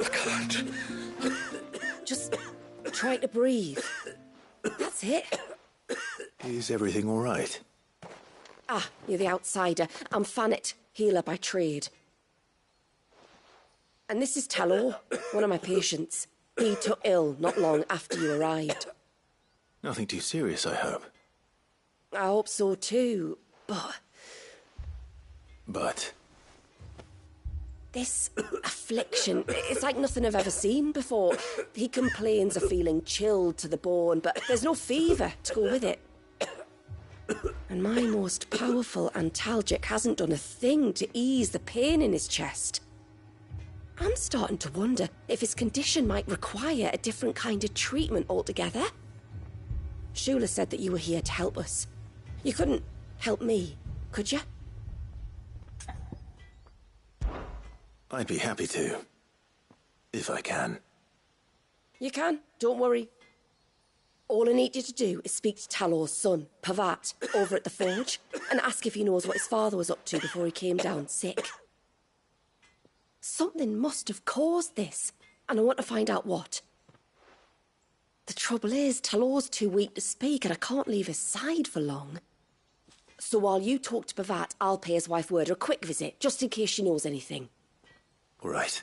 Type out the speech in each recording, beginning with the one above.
I can't. Just try to breathe. That's it. Is everything all right? Ah, you're the outsider. I'm Fannet, healer by trade. And this is Talor, one of my patients. He took ill not long after you arrived. Nothing too serious, I hope. I hope so too, But? This affliction, it's like nothing I've ever seen before. He complains of feeling chilled to the bone, but there's no fever to go with it. And my most powerful antalgic hasn't done a thing to ease the pain in his chest. I'm starting to wonder if his condition might require a different kind of treatment altogether. Shula said that you were here to help us. You couldn't help me, could you? I'd be happy to. If I can. You can, don't worry. All I need you to do is speak to Talor's son, Pavat, over at the forge, and ask if he knows what his father was up to before he came down sick. Something must have caused this, and I want to find out what. The trouble is, Talor's too weak to speak, and I can't leave his side for long. So while you talk to Pavat, I'll pay his wife word a quick visit, just in case she knows anything. All right.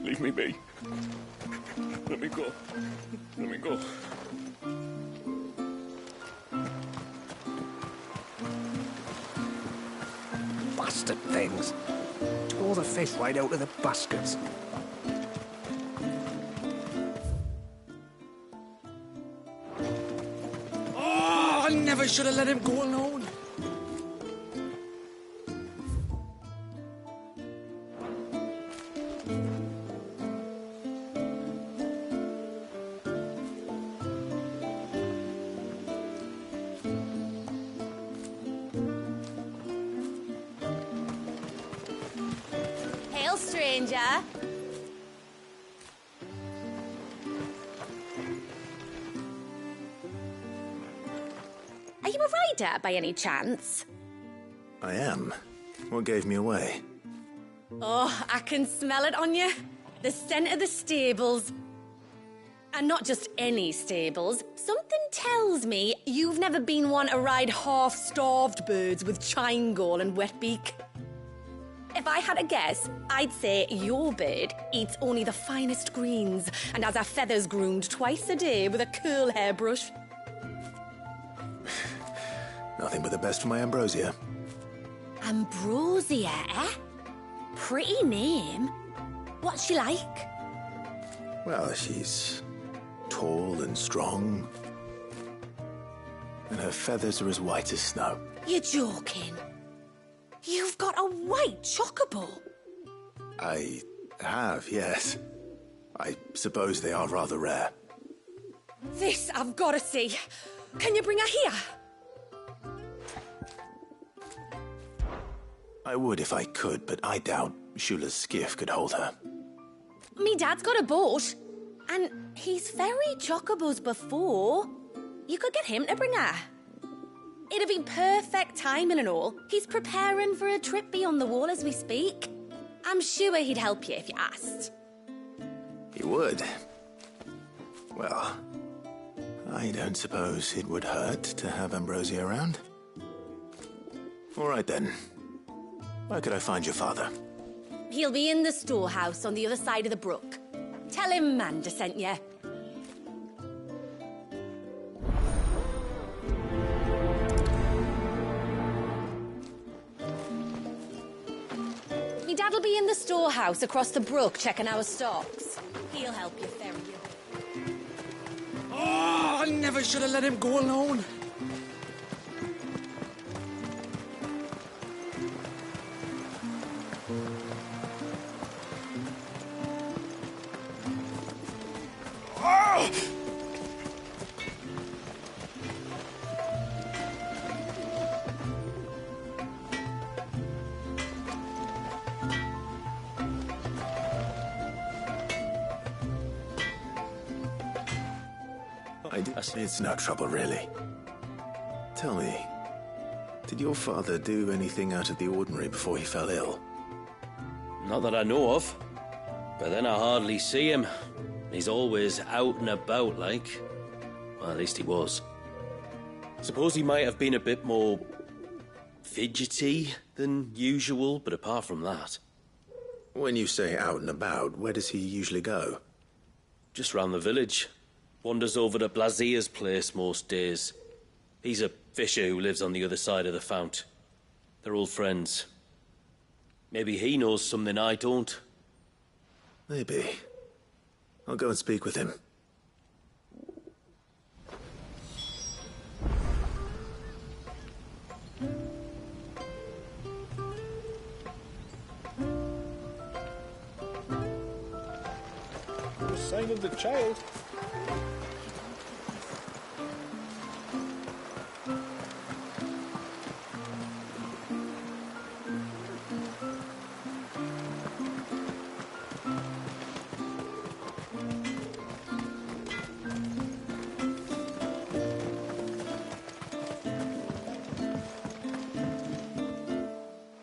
Leave me be. Let me go. Let me go. Bastard things. Tore the fish right out of the baskets. Oh, I never should have let him go alone. Hail, stranger. Are you a rider by any chance? I am. What gave me away? Oh, I can smell it on you. The scent of the stables. And not just any stables. Something tells me you've never been one to ride half-starved birds with chine-gall and wet beak. If I had a guess, I'd say your bird eats only the finest greens and has her feathers groomed twice a day with a curl hairbrush. Nothing but the best for my ambrosia. Ambrosia, eh? Pretty name. What's she like? Well, she's tall and strong. And her feathers are as white as snow. You're joking. You've got a white chocobo. I have, yes. I suppose they are rather rare. This I've got to see. Can you bring her here? I would if I could, but I doubt Shula's skiff could hold her. Me dad's got a boat. And he's ferried chocobos before. You could get him to bring her. It'd be perfect timing and all. He's preparing for a trip beyond the wall as we speak. I'm sure he'd help you if you asked. He would. Well, I don't suppose it would hurt to have Ambrosia around. All right then. Where could I find your father? He'll be in the storehouse on the other side of the brook. Tell him Manda sent you. Me dad'll be in the storehouse across the brook checking our stocks. He'll help you ferry you. Oh, I never should have let him go alone. It's no trouble, really. Tell me, did your father do anything out of the ordinary before he fell ill? Not that I know of. But then I hardly see him. He's always out and about, like. Well, at least he was. Suppose he might have been a bit more fidgety than usual, but apart from that... When you say out and about, where does he usually go? Just round the village. Wanders over to Blazier's place most days. He's a fisher who lives on the other side of the fount. They're old friends. Maybe he knows something I don't. Maybe. I'll go and speak with him. No sign of the child.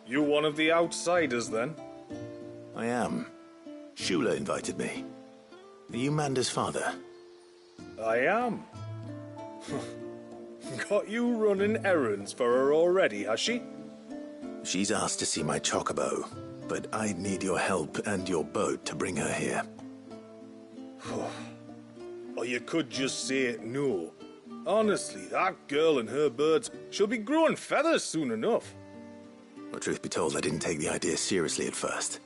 You one of the outsiders, then? I am. Shula invited me. Are you Manda's father? I am. Got you running errands for her already, has she? She's asked to see my chocobo, but I need your help and your boat to bring her here. Or you could just say no. Honestly, that girl and her birds, she'll be growing feathers soon enough. Well, truth be told, I didn't take the idea seriously at first.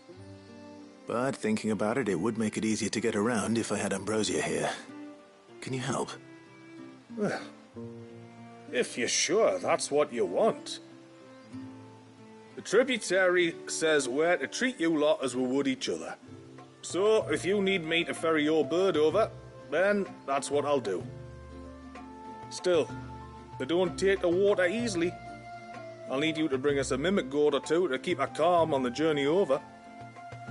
But thinking about it, it would make it easier to get around if I had Ambrosia here. Can you help? Well, if you're sure that's what you want. The tributary says we're to treat you lot as we would each other. So, if you need me to ferry your bird over, then that's what I'll do. Still, they don't take the water easily. I'll need you to bring us a mimic gourd or two to keep her calm on the journey over.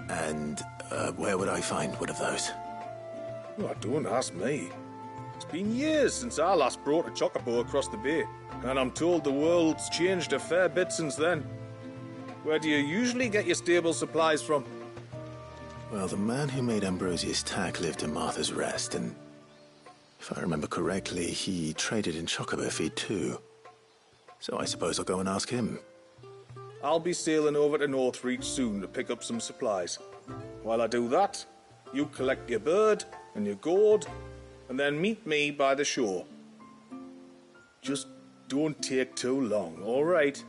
And where would I find one of those? Oh, don't ask me. It's been years since I last brought a chocobo across the bay, and I'm told the world's changed a fair bit since then. Where do you usually get your stable supplies from? Well, the man who made Ambrosia's tack lived in Martha's Rest, and if I remember correctly, he traded in chocobo feed too. So I suppose I'll go and ask him. I'll be sailing over to Northreach soon to pick up some supplies. While I do that, you collect your bird and your gourd, and then meet me by the shore. Just don't take too long, all right?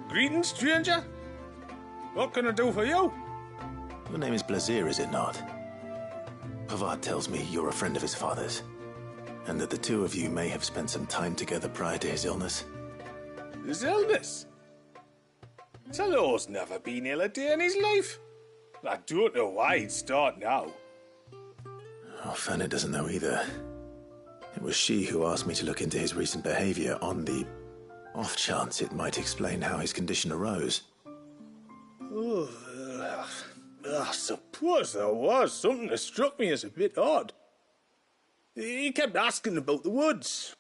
Greetings, stranger. What can I do for you? Your name is Blazier, is it not? Pavad tells me you're a friend of his father's, and that the two of you may have spent some time together prior to his illness. His illness? Talo's never been ill a day in his life. I don't know why he'd start now. Oh, Fanny doesn't know either. It was she who asked me to look into his recent behavior on the off chance it might explain how his condition arose. Oh, I suppose there was something that struck me as a bit odd. He kept asking about the woods.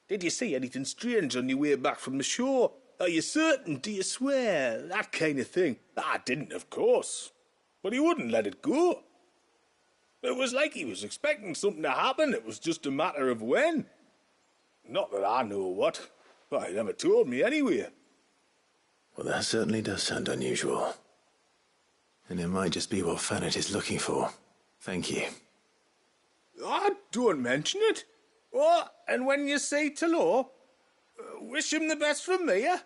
Did you see anything strange on your way back from the shore? Are you certain? Do you swear? That kind of thing. I didn't, of course. But he wouldn't let it go. It was like he was expecting something to happen. It was just a matter of when. Not that I know what. But he never told me anyway. Well, that certainly does sound unusual. And it might just be what Fanet is looking for. Thank you. Don't mention it. Oh, and when you say hello, wish him the best from me, eh?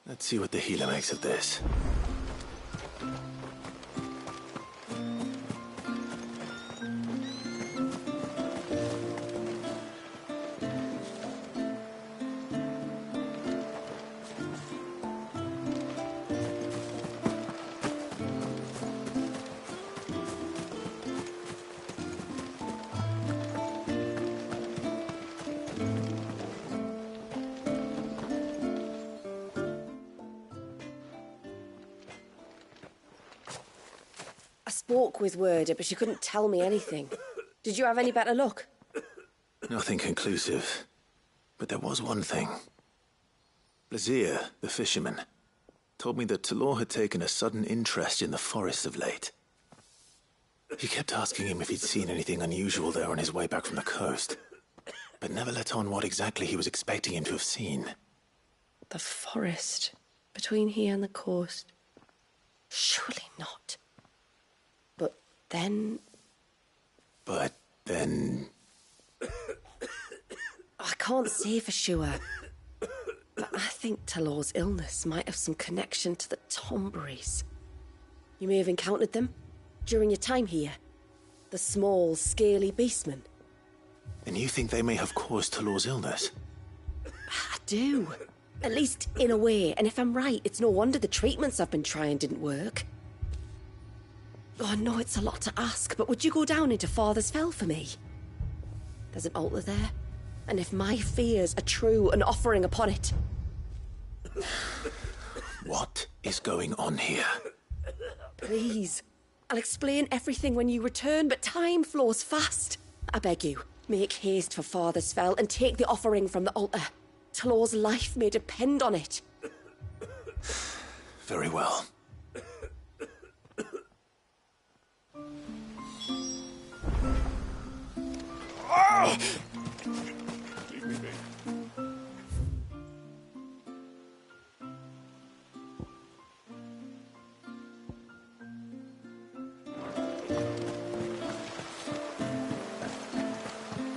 Let's see what the healer makes of this. I spoke with Werder, but she couldn't tell me anything. Did you have any better luck? Nothing conclusive. But there was one thing. Blazier, the fisherman, told me that Talor had taken a sudden interest in the forest of late. He kept asking him if he'd seen anything unusual there on his way back from the coast, but never let on what exactly he was expecting him to have seen. The forest between here and the coast. Surely not. But then... I can't say for sure. But I think Talor's illness might have some connection to the Tomberries. You may have encountered them during your time here. The small, scaly beastmen. And you think they may have caused Talor's illness? I do. At least in a way. And if I'm right, it's no wonder the treatments I've been trying didn't work. Oh, I know it's a lot to ask, but would you go down into Father's Fell for me? There's an altar there, and if my fears are true, an offering upon it. What is going on here? Please. I'll explain everything when you return, but time flows fast. I beg you, make haste for Father's Fell and take the offering from the altar. Talor's life may depend on it. Very well.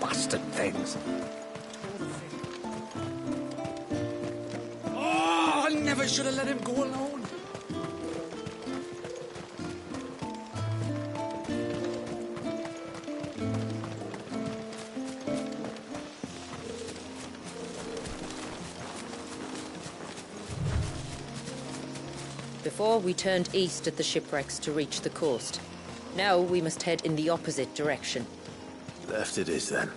Bastard things. Oh, I never should have let him go alone. Before, we turned east at the shipwrecks to reach the coast. Now we must head in the opposite direction. Left it is, then.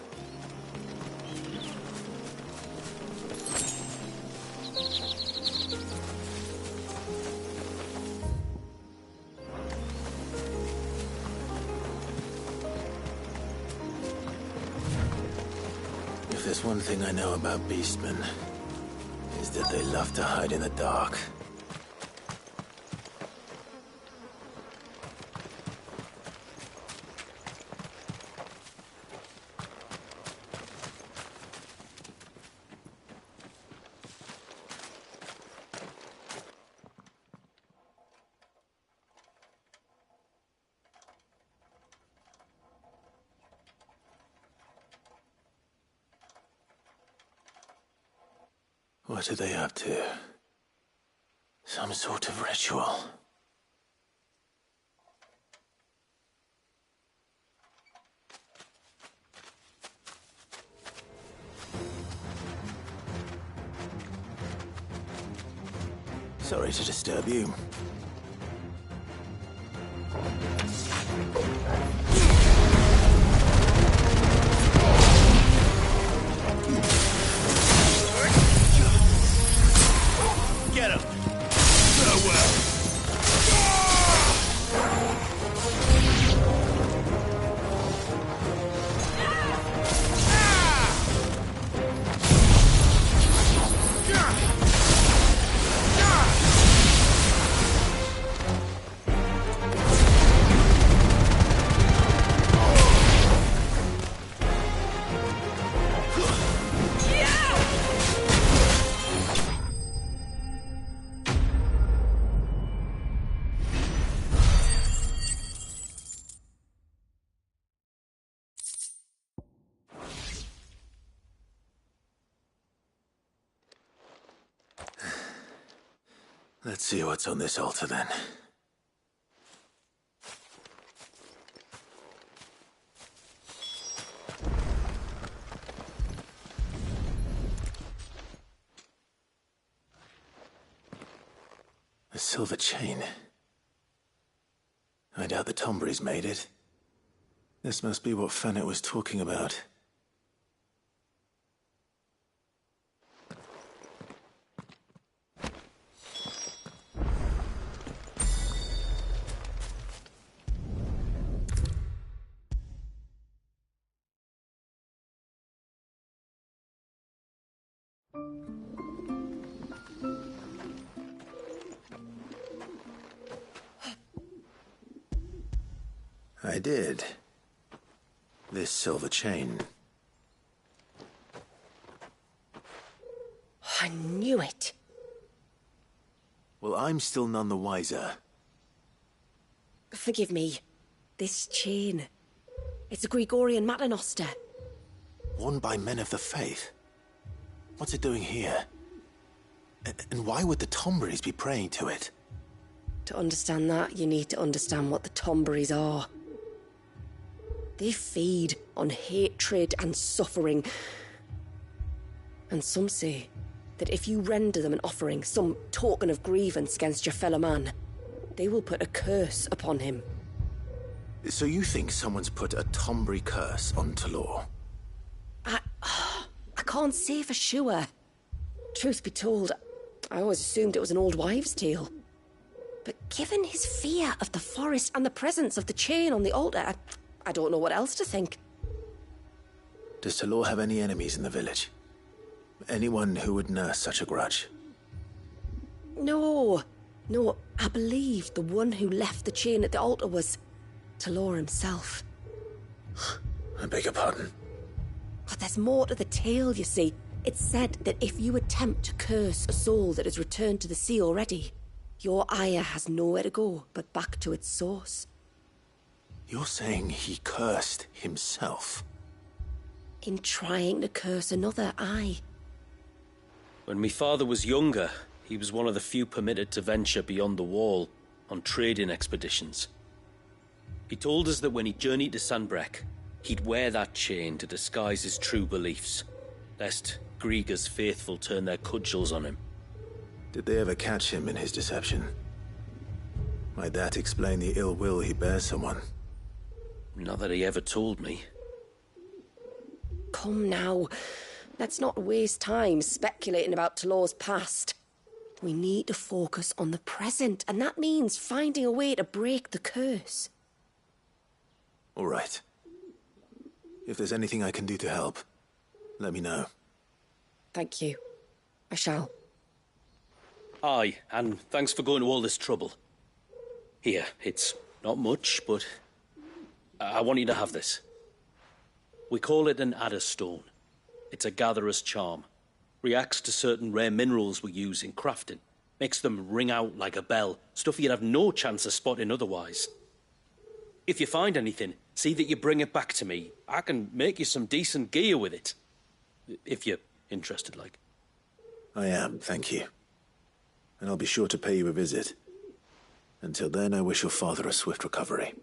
If there's one thing I know about beastmen, is that they love to hide in the dark. What are they up to? Some sort of ritual. Sorry to disturb you. Get him! Farewell! Let's see what's on this altar, then. A silver chain. I doubt the Tombury's made it. This must be what Fennett was talking about. I did. This silver chain. I knew it. Well, I'm still none the wiser. Forgive me. This chain. It's a Gregorian Maternoster. Worn by men of the faith. What's it doing here? And why would the Tomburys be praying to it? To understand that, you need to understand what the Tomburys are. They feed on hatred and suffering. And some say that if you render them an offering, some token of grievance against your fellow man, they will put a curse upon him. So you think someone's put a Tombury curse on Talor? I can't say for sure. Truth be told, I always assumed it was an old wives' tale. But given his fear of the forest and the presence of the chain on the altar, I don't know what else to think. Does Talor have any enemies in the village? Anyone who would nurse such a grudge? No, I believe the one who left the chain at the altar was Talor himself. I beg your pardon? But there's more to the tale, you see. It's said that if you attempt to curse a soul that has returned to the sea already, your ire has nowhere to go but back to its source. You're saying he cursed himself? In trying to curse another, aye. When my father was younger, he was one of the few permitted to venture beyond the wall on trading expeditions. He told us that when he journeyed to Sanbreque, he'd wear that chain to disguise his true beliefs, lest Grieger's faithful turn their cudgels on him. Did they ever catch him in his deception? Might that explain the ill will he bears someone? Not that he ever told me. Come now, let's not waste time speculating about Talor's past. We need to focus on the present, and that means finding a way to break the curse. All right. If there's anything I can do to help, let me know. Thank you. I shall. Aye, and thanks for going to all this trouble. Here, it's not much, but I want you to have this. We call it an adder stone. It's a gatherer's charm. Reacts to certain rare minerals we use in crafting. Makes them ring out like a bell, stuff you'd have no chance of spotting otherwise. If you find anything, see that you bring it back to me. I can make you some decent gear with it. If you're interested, like. I am, thank you. And I'll be sure to pay you a visit. Until then, I wish your father a swift recovery.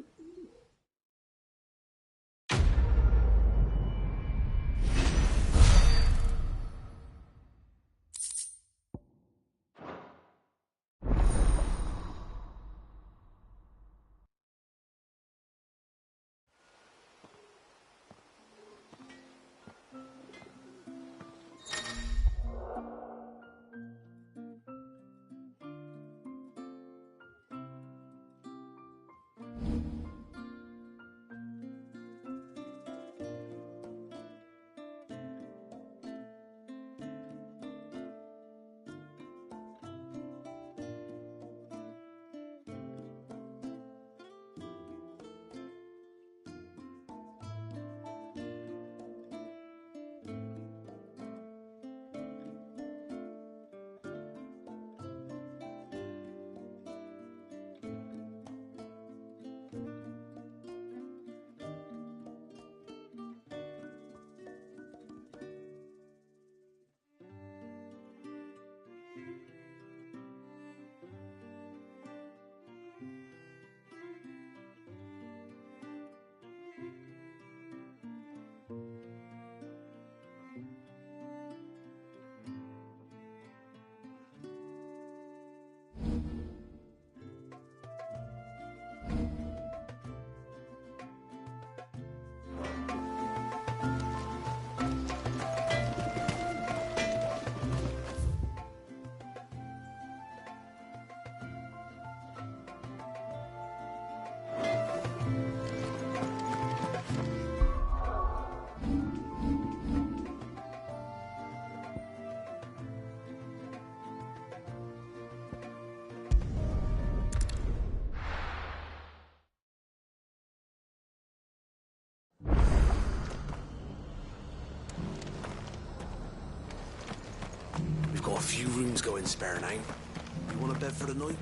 few rooms going spare now. You want a bed for the night?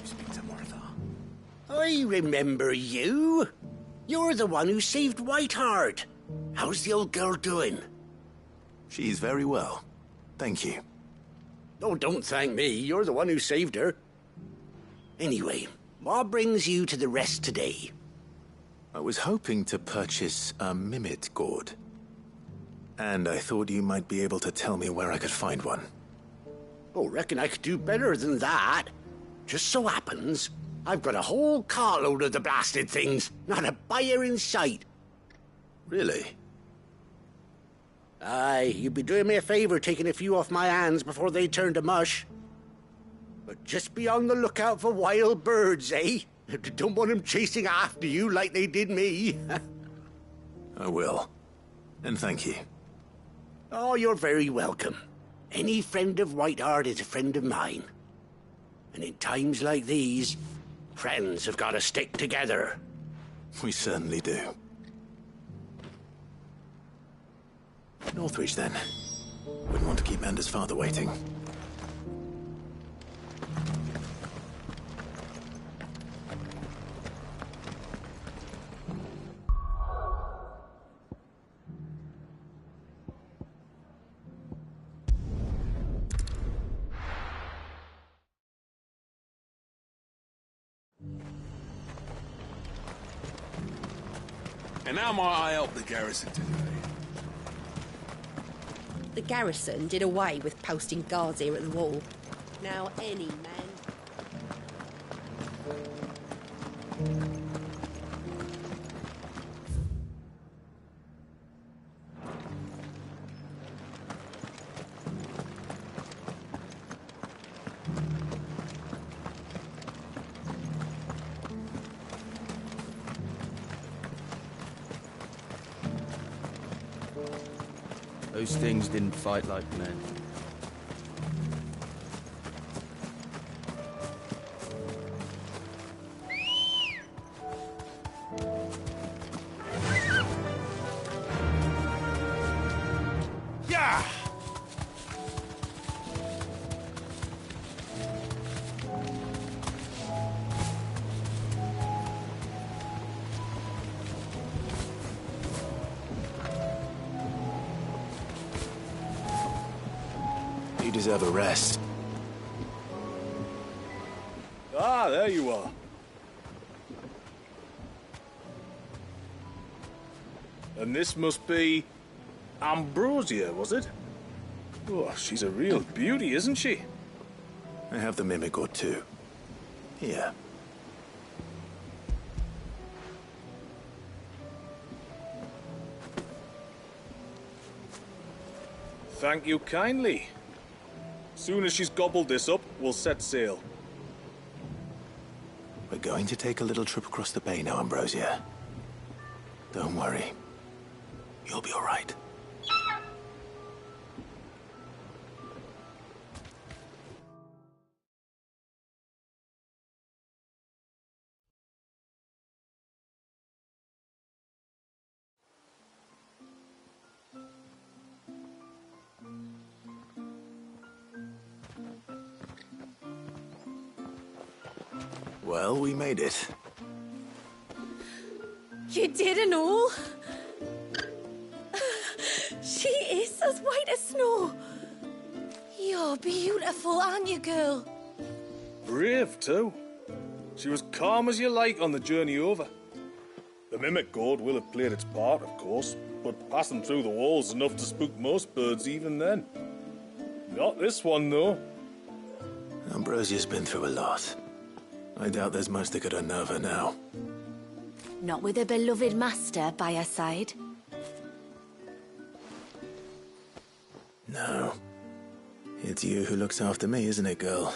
You speak to Martha. I remember you. You're the one who saved Whiteheart. How's the old girl doing? She's very well. Thank you. Oh, don't thank me. You're the one who saved her. Anyway, what brings you to the rest today? I was hoping to purchase a mimit gourd. And I thought you might be able to tell me where I could find one. Oh, reckon I could do better than that. Just so happens, I've got a whole carload of the blasted things. Not a buyer in sight. Really? Aye, you'd be doing me a favor taking a few off my hands before they turn to mush. But just be on the lookout for wild birds, eh? Don't want them chasing after you like they did me. I will. And thank you. Oh, you're very welcome. Any friend of Whiteheart is a friend of mine. And in times like these, friends have got to stick together. We certainly do. Northreach, then. Wouldn't want to keep Mander's father waiting. And how might I help the garrison today? The garrison did away with posting guards here at the wall. Now any man... Those things didn't fight like men. Yeah! You deserve a rest. Ah, there you are. And this must be Ambrosia, was it? Oh, she's a real beauty, isn't she? I have the mimic or two. Here. Thank you kindly. Soon as she's gobbled this up, we'll set sail. We're going to take a little trip across the bay now, Ambrosia. Don't worry. You'll be all right. Well, we made it. You didn't all? She is as white as snow. You're beautiful, aren't you, girl? Brave, too. She was calm as you like on the journey over. The mimic gourd will have played its part, of course, but passing through the walls enough to spook most birds even then. Not this one, though. Ambrosia's been through a lot. I doubt there's much that could unnerve her now. Not with a beloved master by her side. No. It's you who looks after me, isn't it, girl?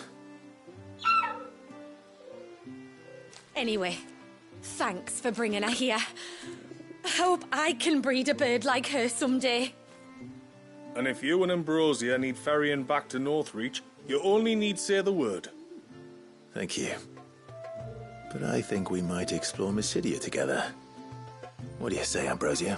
Anyway, thanks for bringing her here. I hope I can breed a bird like her someday. And if you and Ambrosia need ferrying back to Northreach, you only need say the word. Thank you. But I think we might explore Mysidia together. What do you say, Ambrosia?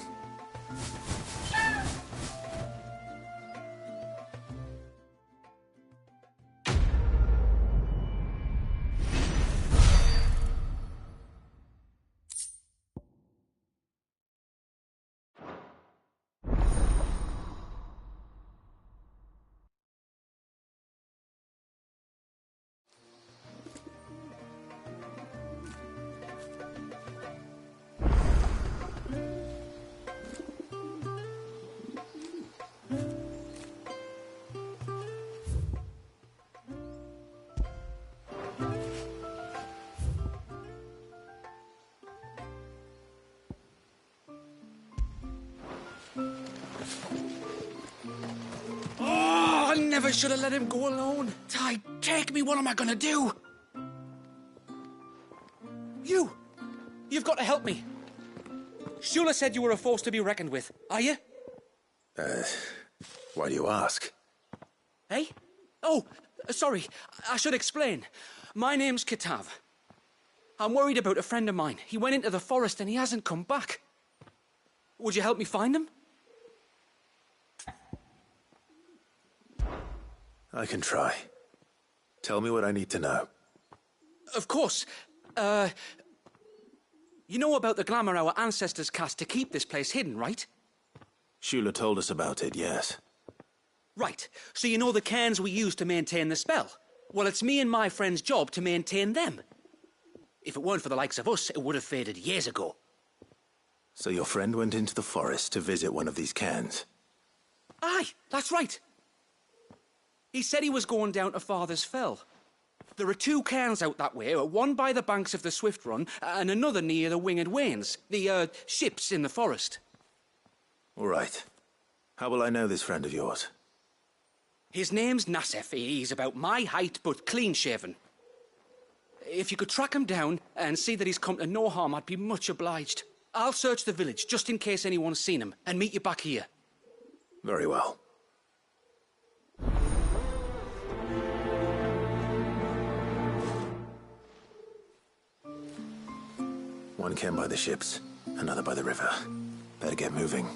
never should have let him go alone. Ty, take me. What am I gonna do? You've got to help me. Shula said you were a force to be reckoned with. Are you? Why do you ask? Hey? Oh, sorry. I should explain. My name's Kitav. I'm worried about a friend of mine. He went into the forest and he hasn't come back. Would you help me find him? I can try. Tell me what I need to know. Of course. You know about the glamour our ancestors cast to keep this place hidden, right? Shula told us about it, yes. Right. So you know the cairns we use to maintain the spell? Well, it's me and my friend's job to maintain them. If it weren't for the likes of us, it would have faded years ago. So your friend went into the forest to visit one of these cairns? Aye, that's right. He said he was going down to Father's Fell. There are 2 cairns out that way, one by the banks of the Swift Run, and another near the Winged Wains, the, ships in the forest. All right. How will I know this friend of yours? His name's Nassef. He's about my height, but clean-shaven. If you could track him down and see that he's come to no harm, I'd be much obliged. I'll search the village, just in case anyone's seen him, and meet you back here. Very well. One cairn by the ships, another by the river. Better get moving.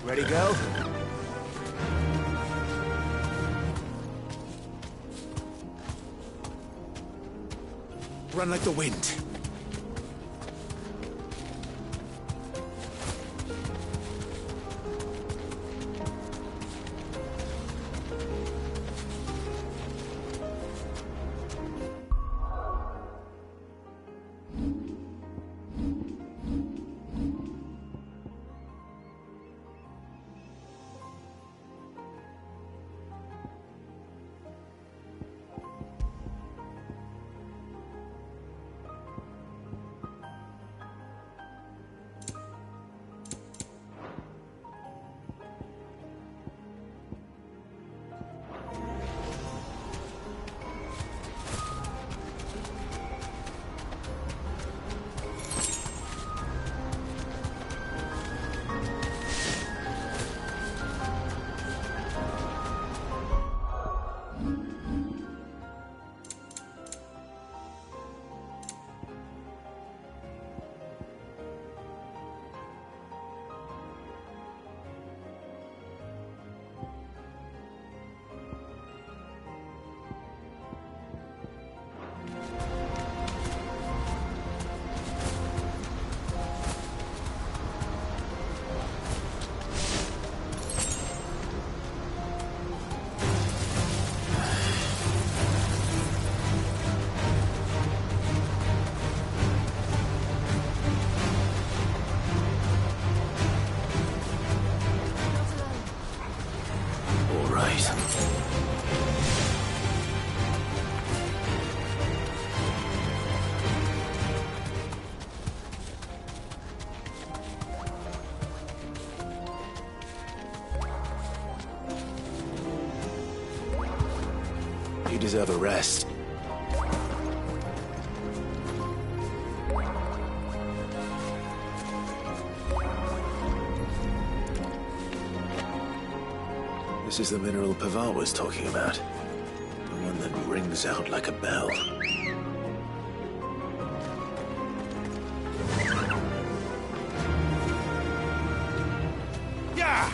Ready, go? Run like the wind. You deserve a rest. This is the mineral Paval was talking about. The one that rings out like a bell. Yeah!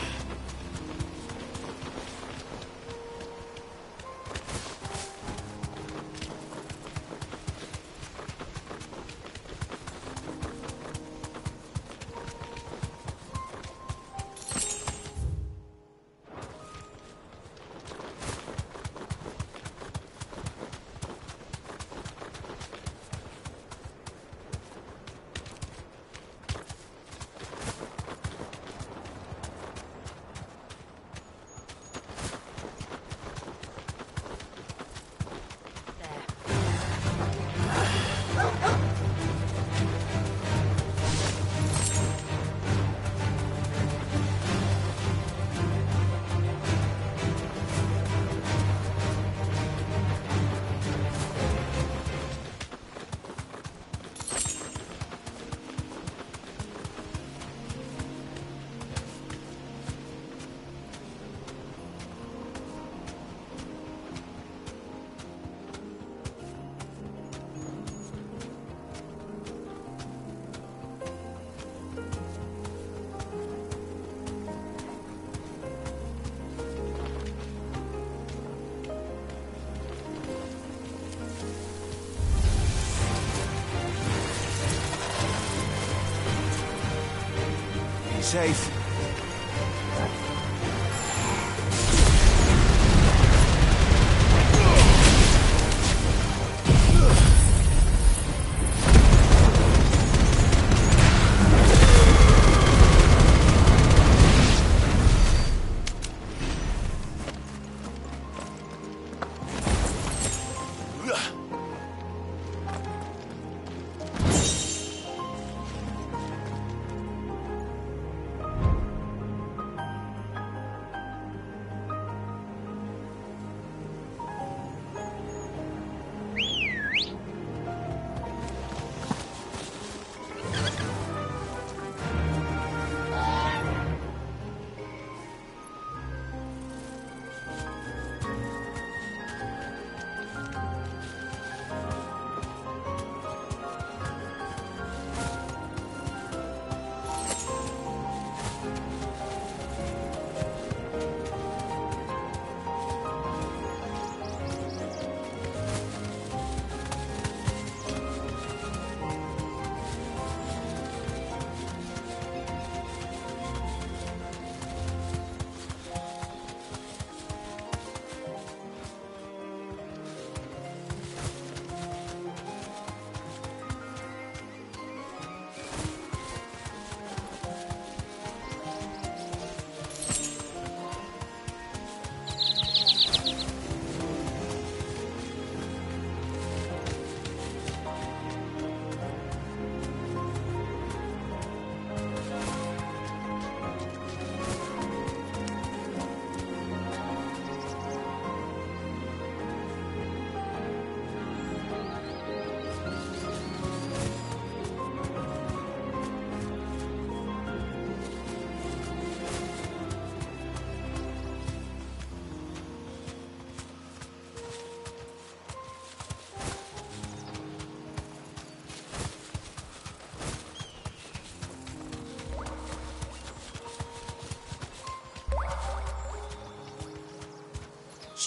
Safe.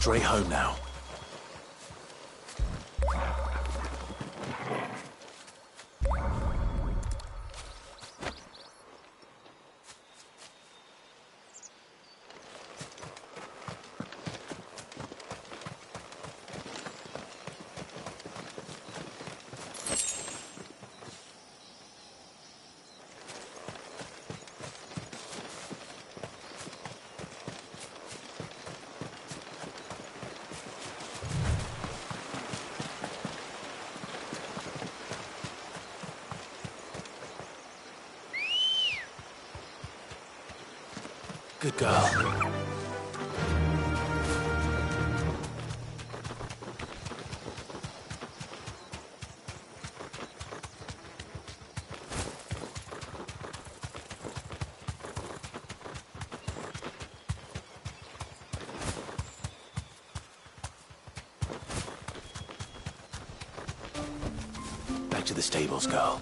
Straight home now. Good girl. to the stables go?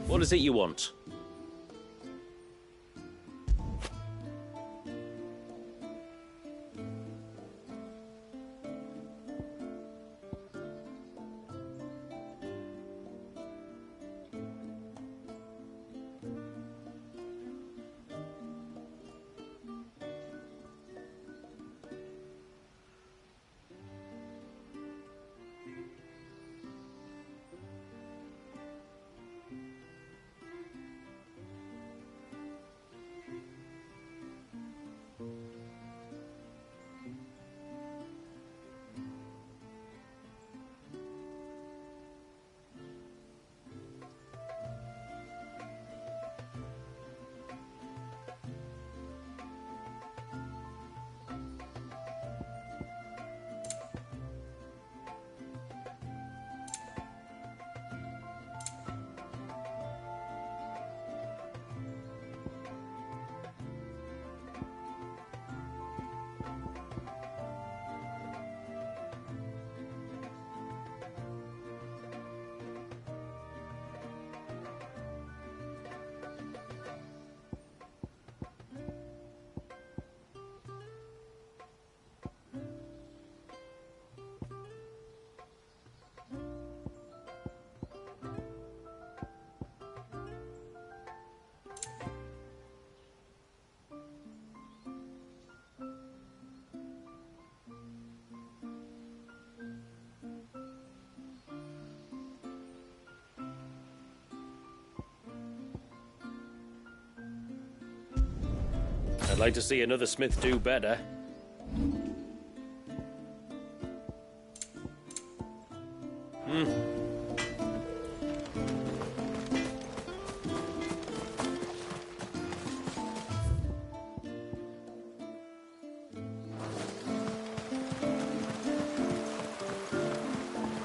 What is it you want? I'd like to see another smith do better.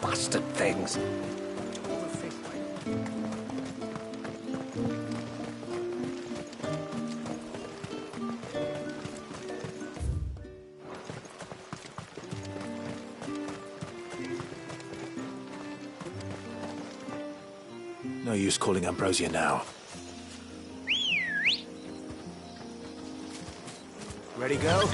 Bastard things. No use calling Ambrosia now. Ready, go?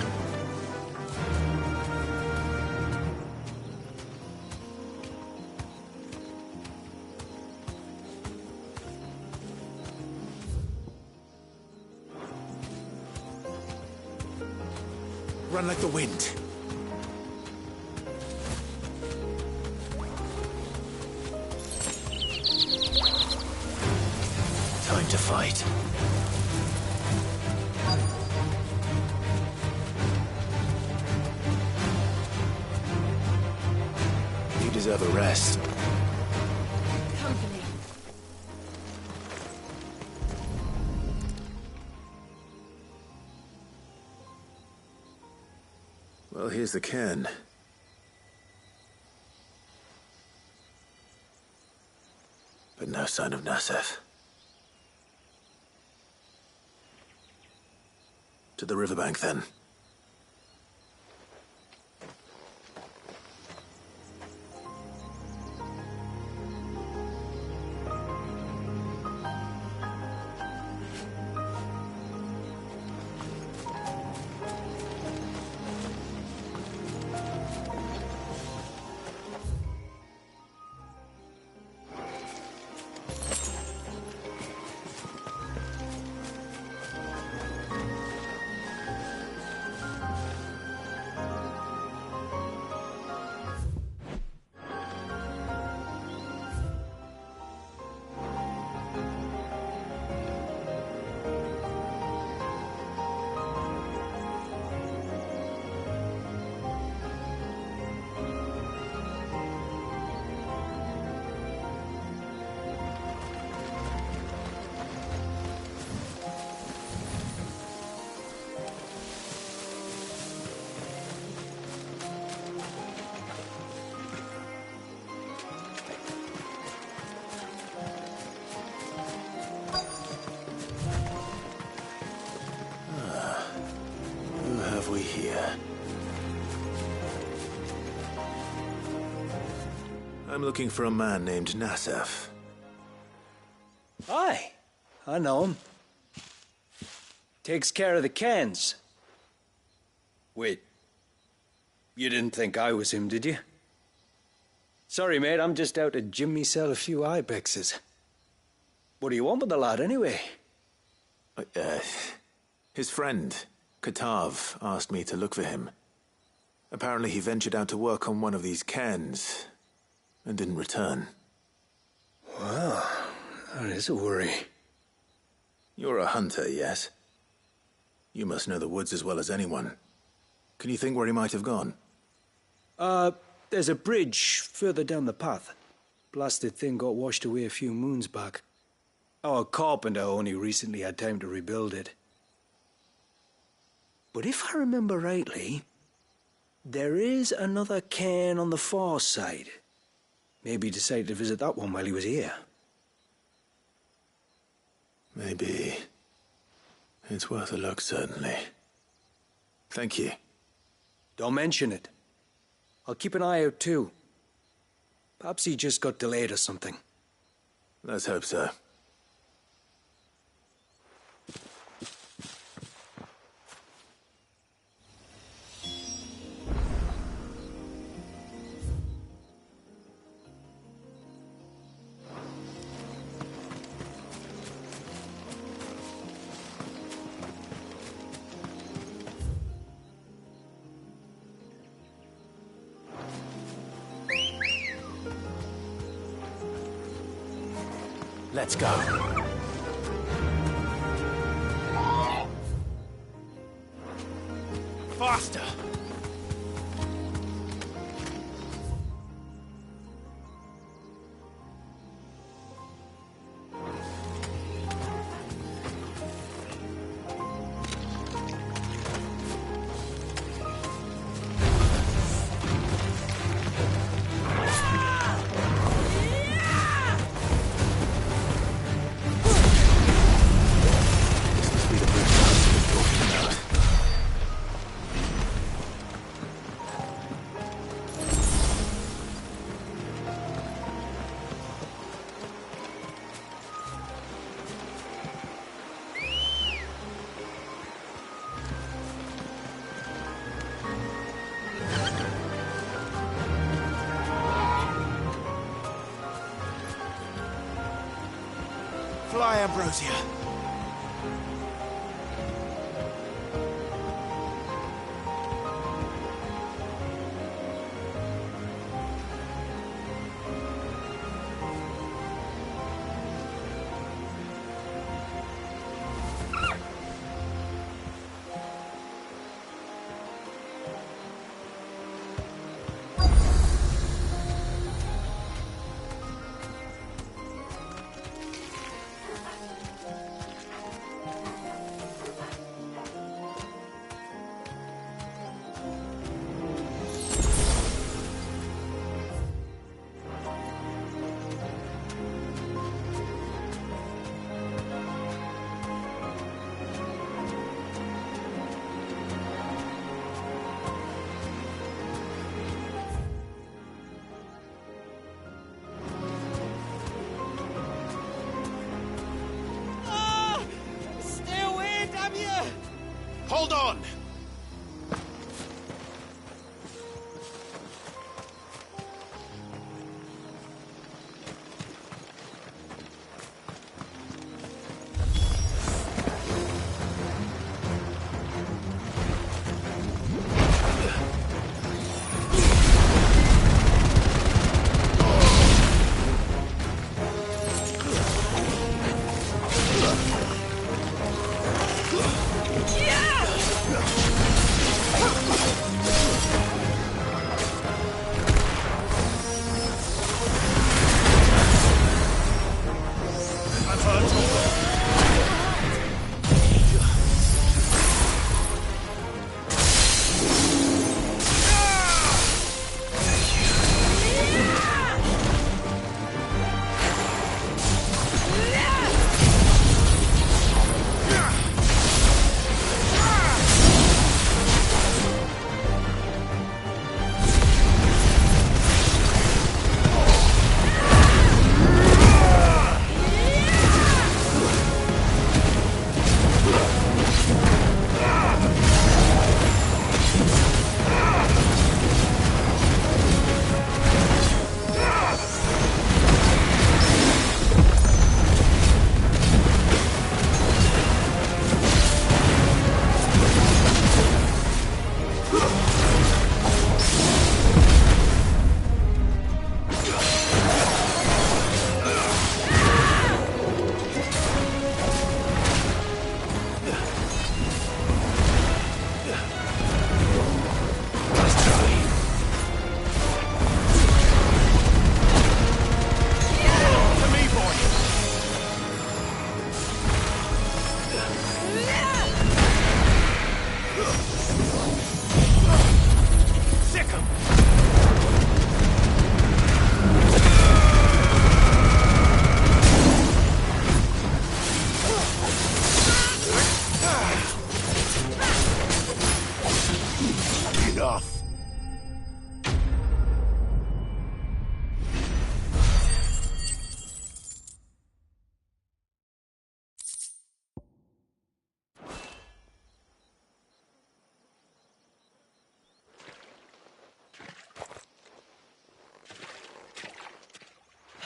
Run like the wind. Time to fight. You deserve a rest. Company. Well, here's the cairn. But no sign of Nassef. To the riverbank, then. here? I'm looking for a man named Nassef. Aye, I know him. Takes care of the cans. Wait, you didn't think I was him, did you? Sorry, mate, I'm just out to gym myself a few ibexes. What do you want with the lad, anyway? His friend, Katav, asked me to look for him. Apparently he ventured out to work on one of these cairns and didn't return. Well, that is a worry. You're a hunter, yes? You must know the woods as well as anyone. Can you think where he might have gone? There's a bridge further down the path. Blasted thing got washed away a few moons back. Our carpenter only recently had time to rebuild it. But if I remember rightly, there is another cairn on the far side. Maybe he decided to visit that one while he was here. Maybe. It's worth a look, certainly. Thank you. Don't mention it. I'll keep an eye out too. Perhaps he just got delayed or something. Let's hope so. Let's go. Faster! Fly, Ambrosia. Hold on! Yeah!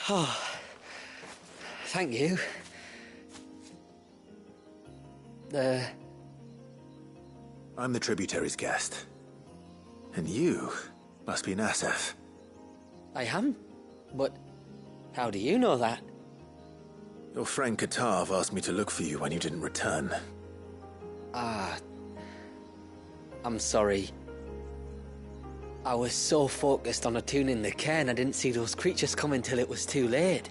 Oh, thank you. I'm the tributary's guest. And you must be Nasef. I am? But how do you know that? Your friend Katav asked me to look for you when you didn't return. Ah, I'm sorry. I was so focused on attuning the cairn I didn't see those creatures coming till it was too late.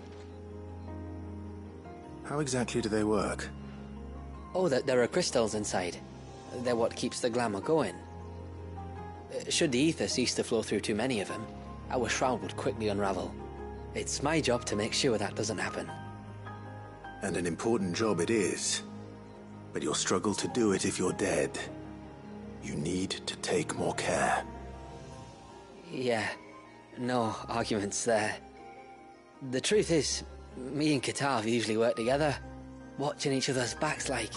How exactly do they work? Oh, there are crystals inside. They're what keeps the glamour going. Should the ether cease to flow through too many of them, our shroud would quickly unravel. It's my job to make sure that doesn't happen. And an important job it is. But you'll struggle to do it if you're dead. You need to take more care. Yeah, no arguments there. The truth is, me and Katav usually work together, watching each other's backs like.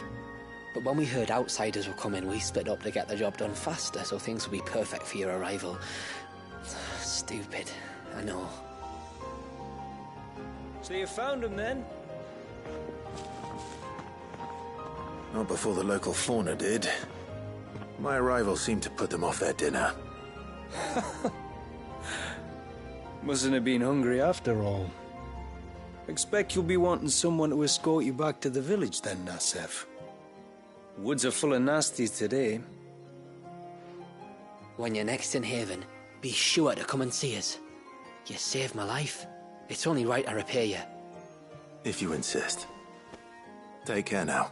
But when we heard outsiders were coming, we split up to get the job done faster so things would be perfect for your arrival. Stupid, I know. So you found him then? Not before the local fauna did. My arrival seemed to put them off their dinner. Mustn't have been hungry after all. Expect you'll be wanting someone to escort you back to the village then, Nasef. Woods are full of nasties today. When you're next in Haven, be sure to come and see us. You saved my life. It's only right I repay you. If you insist. Take care now.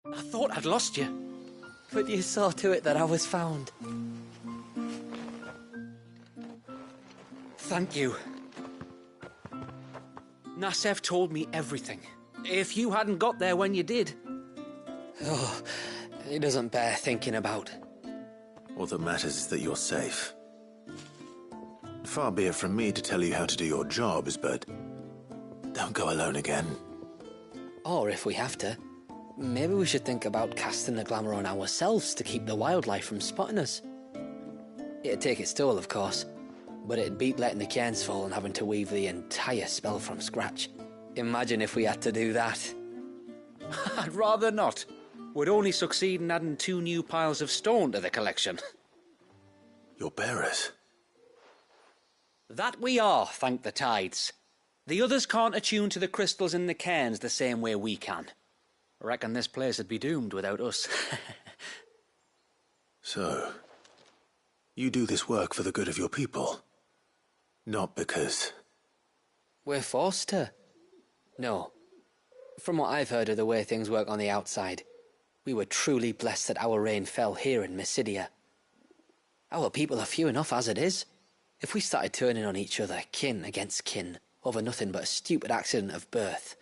I thought I'd lost you. But you saw to it that I was found. Thank you. Nasef told me everything. If you hadn't got there when you did... Oh, it doesn't bear thinking about. All that matters is that you're safe. Far be it from me to tell you how to do your jobs, but don't go alone again. Or if we have to, maybe we should think about casting the glamour on ourselves to keep the wildlife from spotting us. It'd take its toll, of course, but it'd beat letting the cairns fall and having to weave the entire spell from scratch. Imagine if we had to do that. I'd rather not. Would only succeed in adding 2 new piles of stone to the collection. Your bearers? That we are, thank the tides. The others can't attune to the crystals in the cairns the same way we can. I reckon this place would be doomed without us. So, you do this work for the good of your people? Not because... We're forced to. No. From what I've heard of the way things work on the outside, we were truly blessed that our rain fell here in Mysidia. Our people are few enough as it is. If we started turning on each other, kin against kin, over nothing but a stupid accident of birth,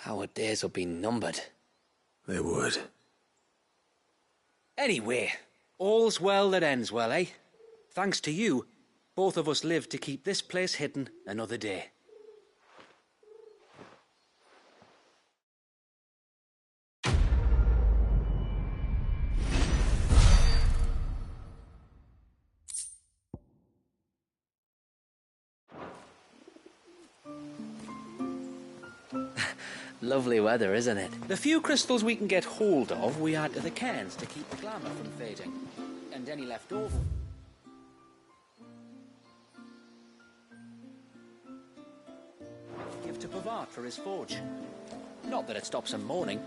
our days would be numbered. They would. Anyway, all's well that ends well, eh? Thanks to you, both of us lived to keep this place hidden another day. Lovely weather, isn't it? The few crystals we can get hold of, we add to the cairns to keep the glamour from fading. And any left over... give to Pavard for his forge. Not that it stops him mourning.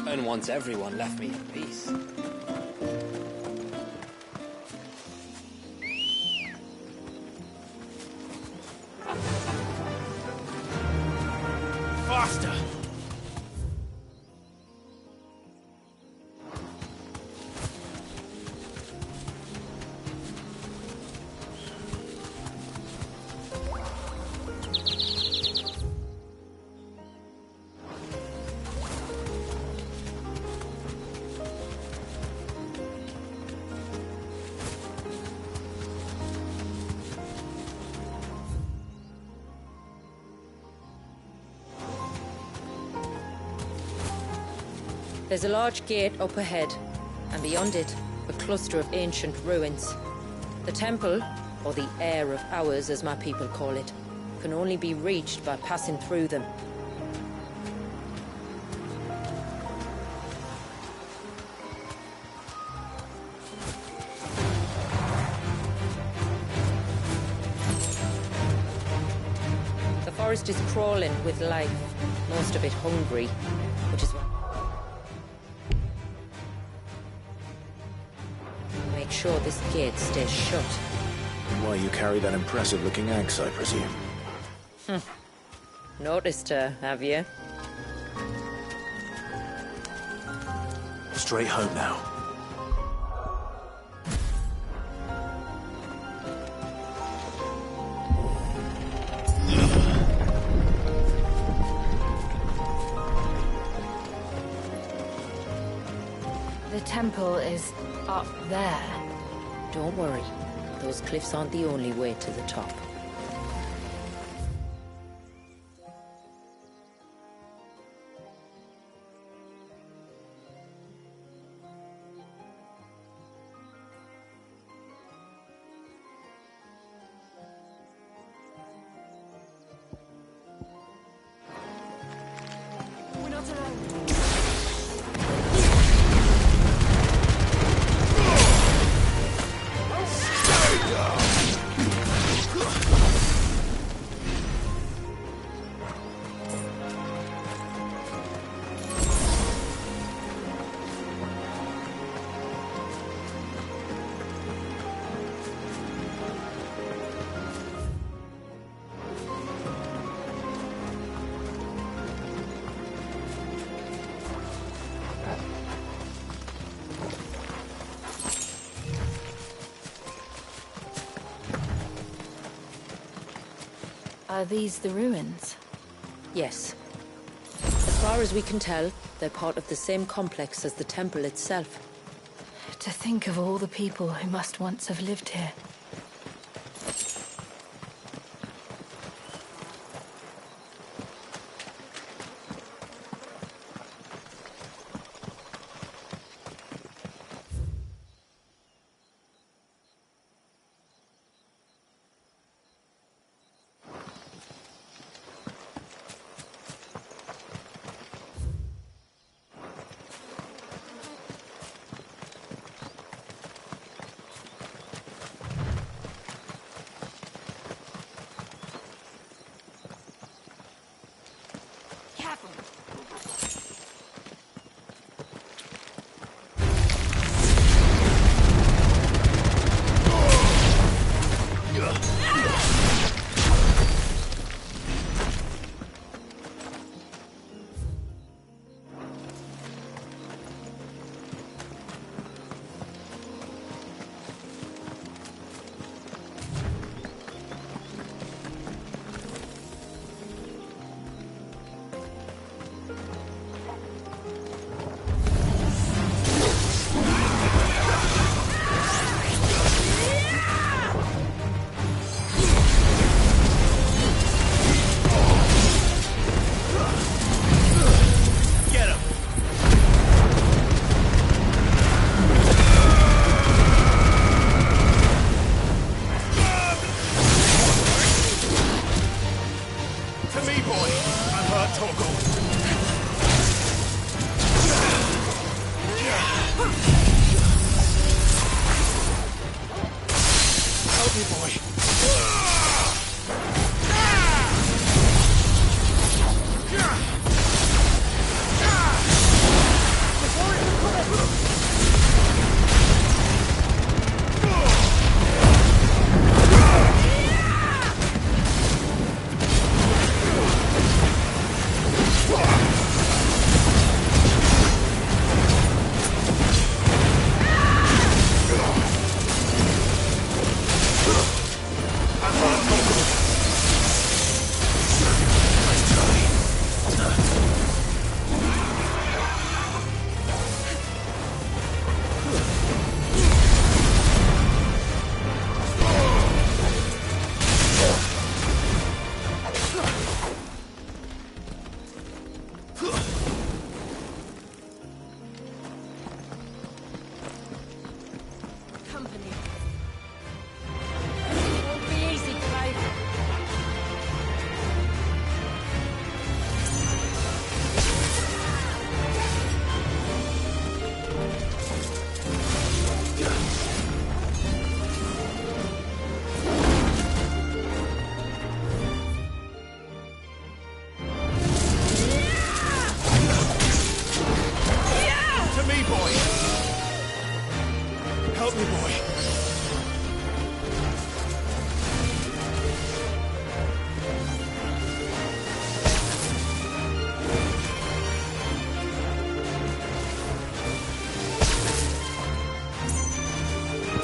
And once everyone left me in peace. Faster! There's a large gate up ahead, and beyond it, a cluster of ancient ruins. The temple, or the Heir of Hours as my people call it, can only be reached by passing through them. The forest is crawling with life, most of it hungry, which is why... Make sure this gate stays shut. Why you carry that impressive-looking axe, I presume? Noticed her, have you? Straight home now. The temple is up there. Don't worry. Those cliffs aren't the only way to the top. We're not alone. Are these the ruins? Yes. As far as we can tell, they're part of the same complex as the temple itself. To think of all the people who must once have lived here.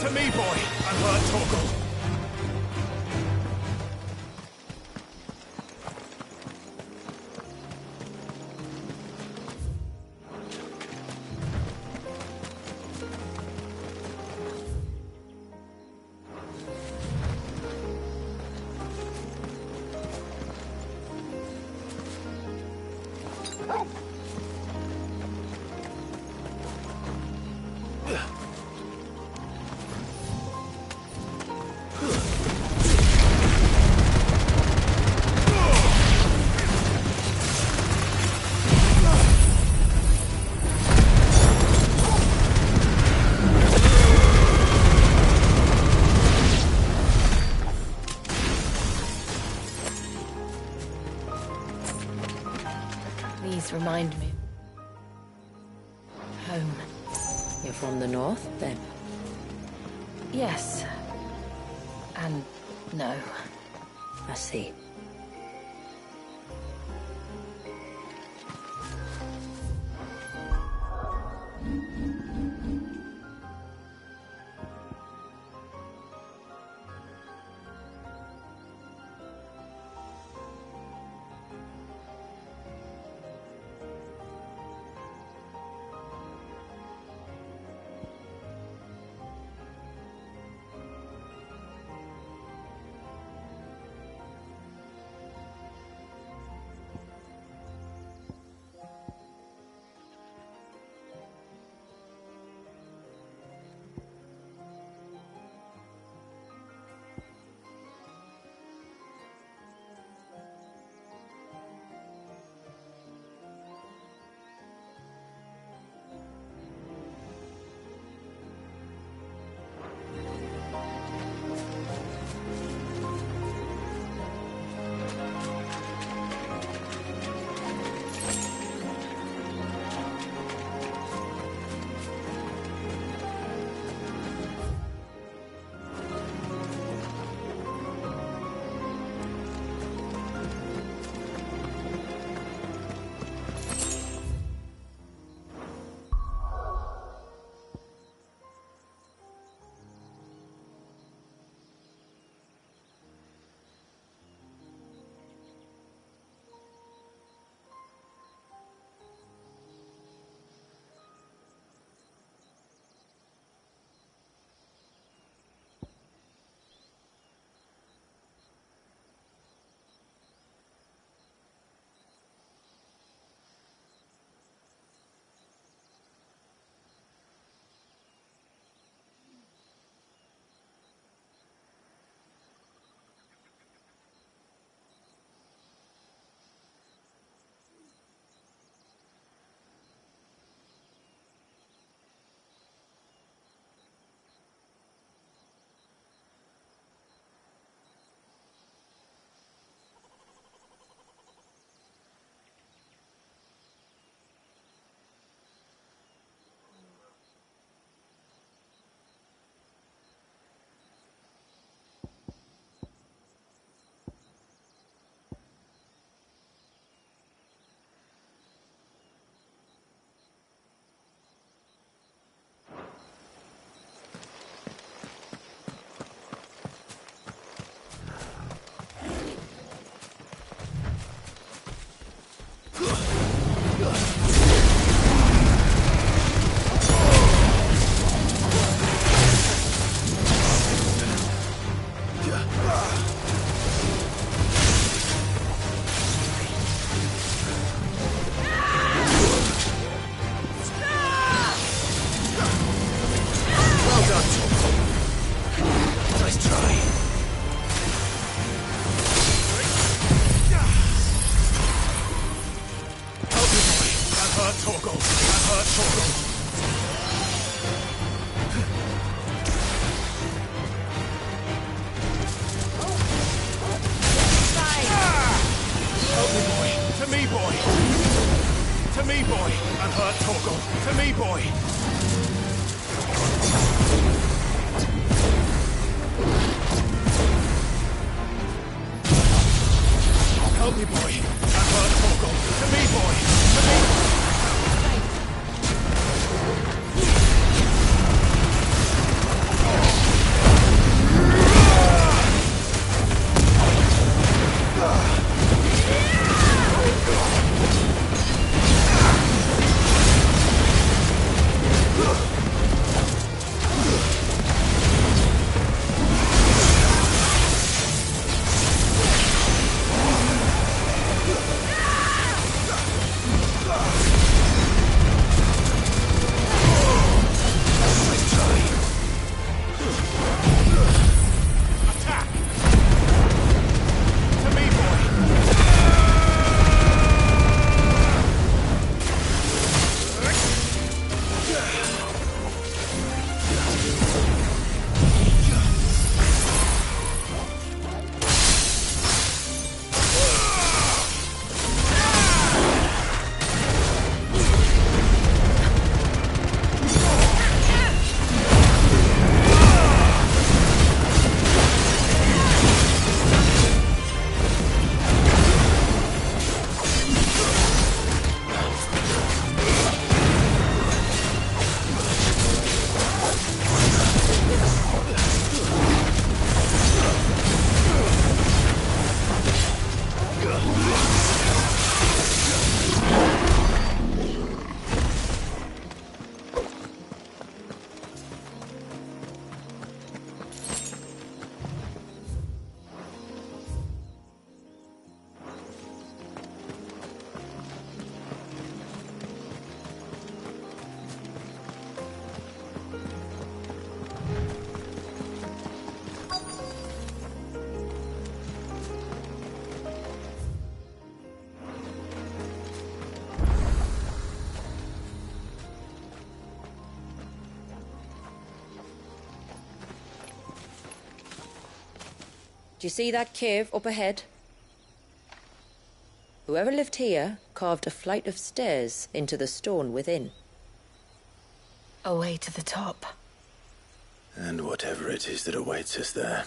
To me, boy, and her Torgal. These remind me. Home. You're from the north, then? Yes. And no. I see. To me, boy! Do you see that cave up ahead? Whoever lived here carved a flight of stairs into the stone within. A way to the top. And whatever it is that awaits us there.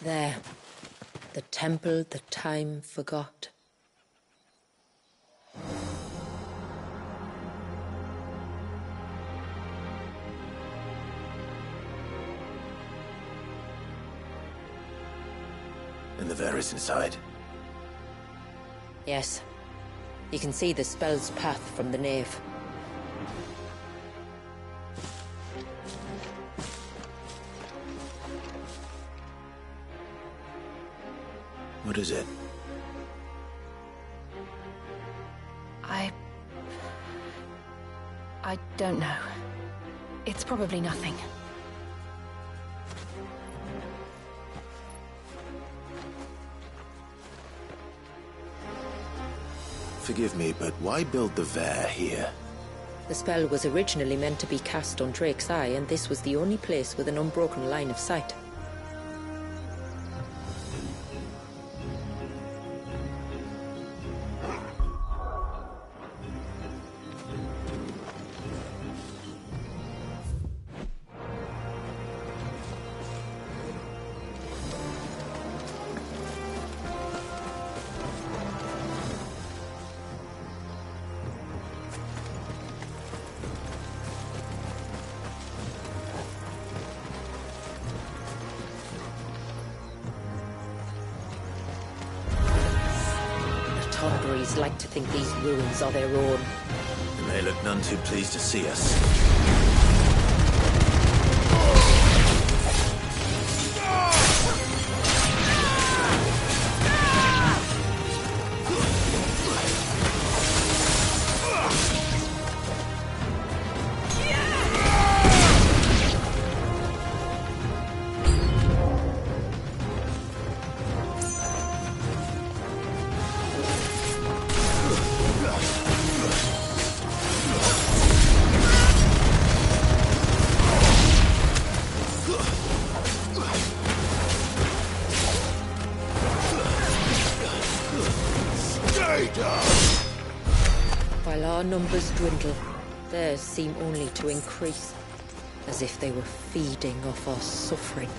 There. The temple the time forgot. And the Varys inside? Yes. You can see the spell's path from the nave. What is it? I don't know. It's probably nothing. Forgive me, but why build the Vare here? The spell was originally meant to be cast on Drake's Eye, and this was the only place with an unbroken line of sight. Tonbreeze like to think these ruins are their own. And they look none too pleased to see us. While our numbers dwindle, theirs seem only to increase, as if they were feeding off our suffering.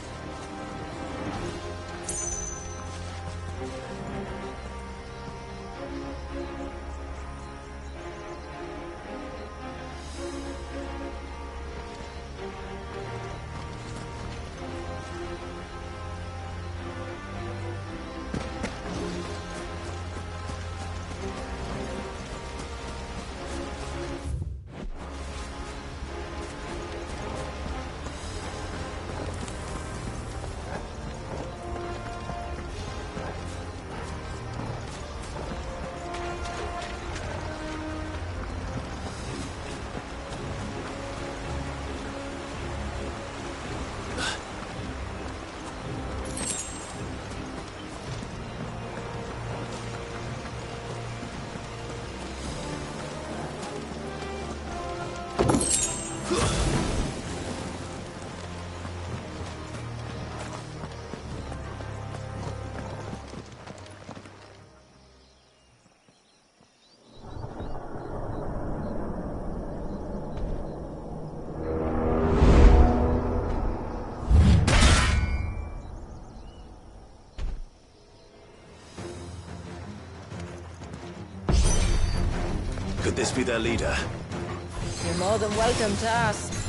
Could this be their leader? You're more than welcome to ask.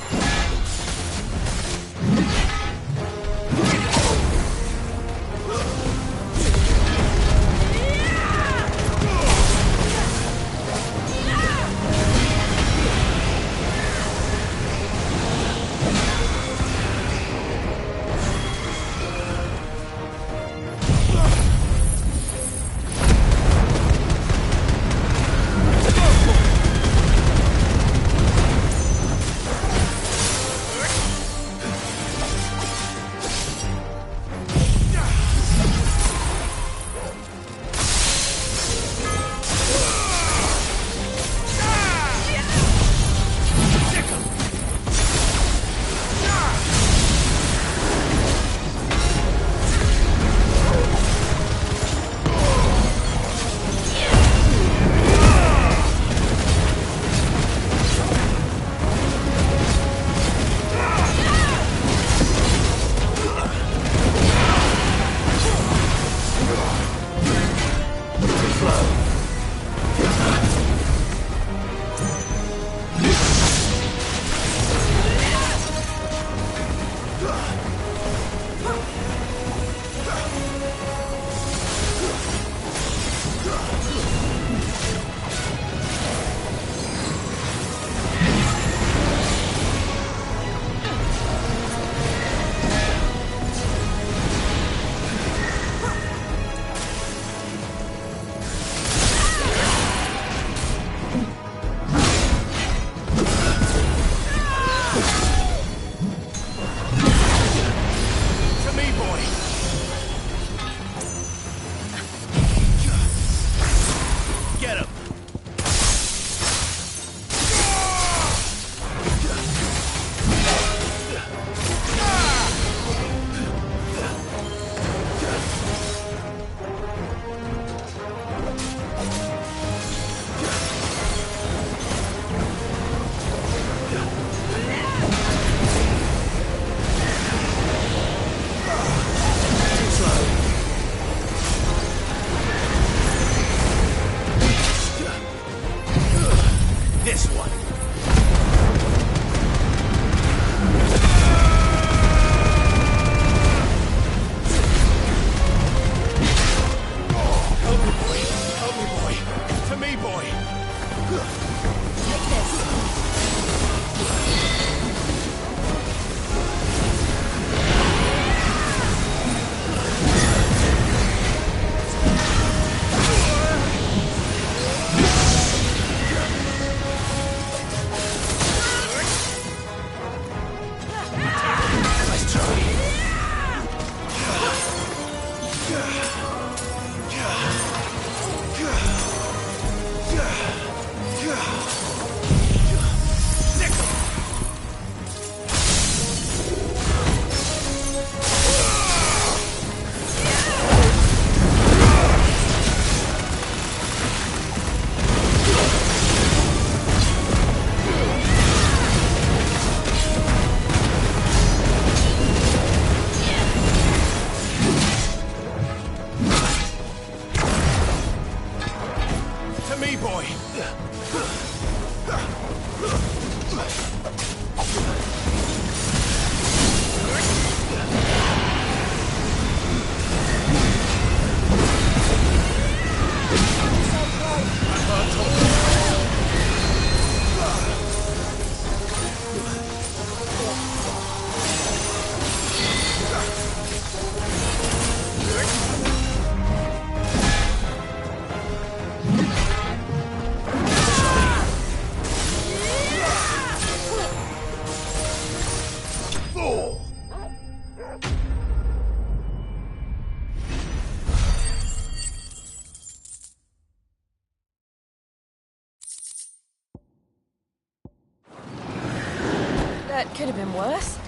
That could have been worse,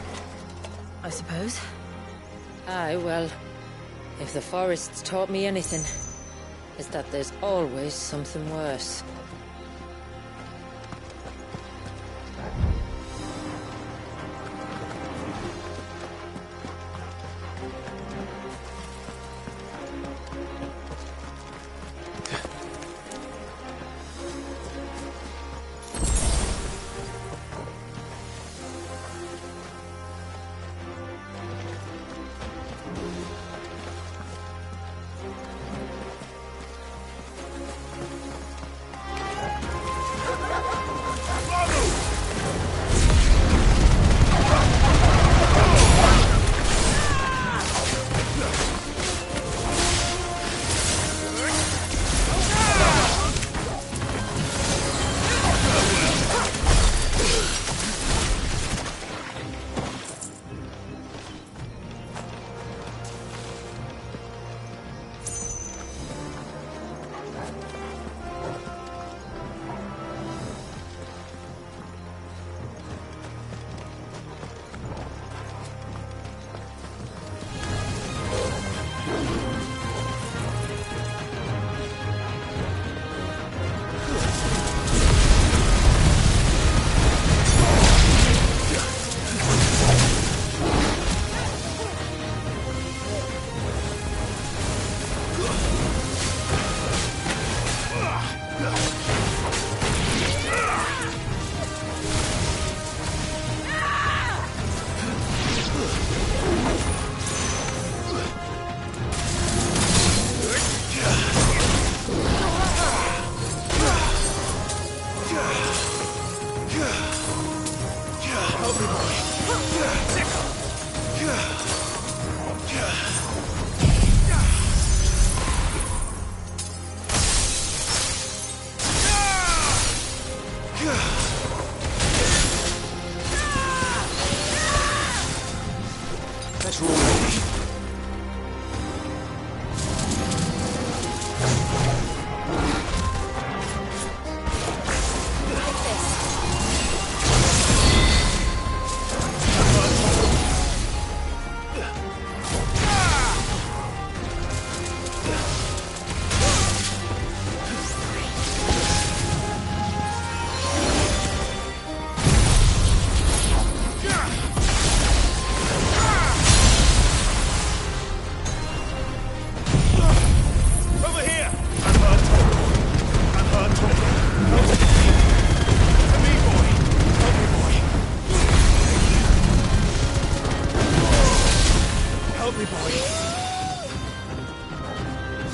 I suppose. Aye, well, if the forest's taught me anything, it's that there's always something worse.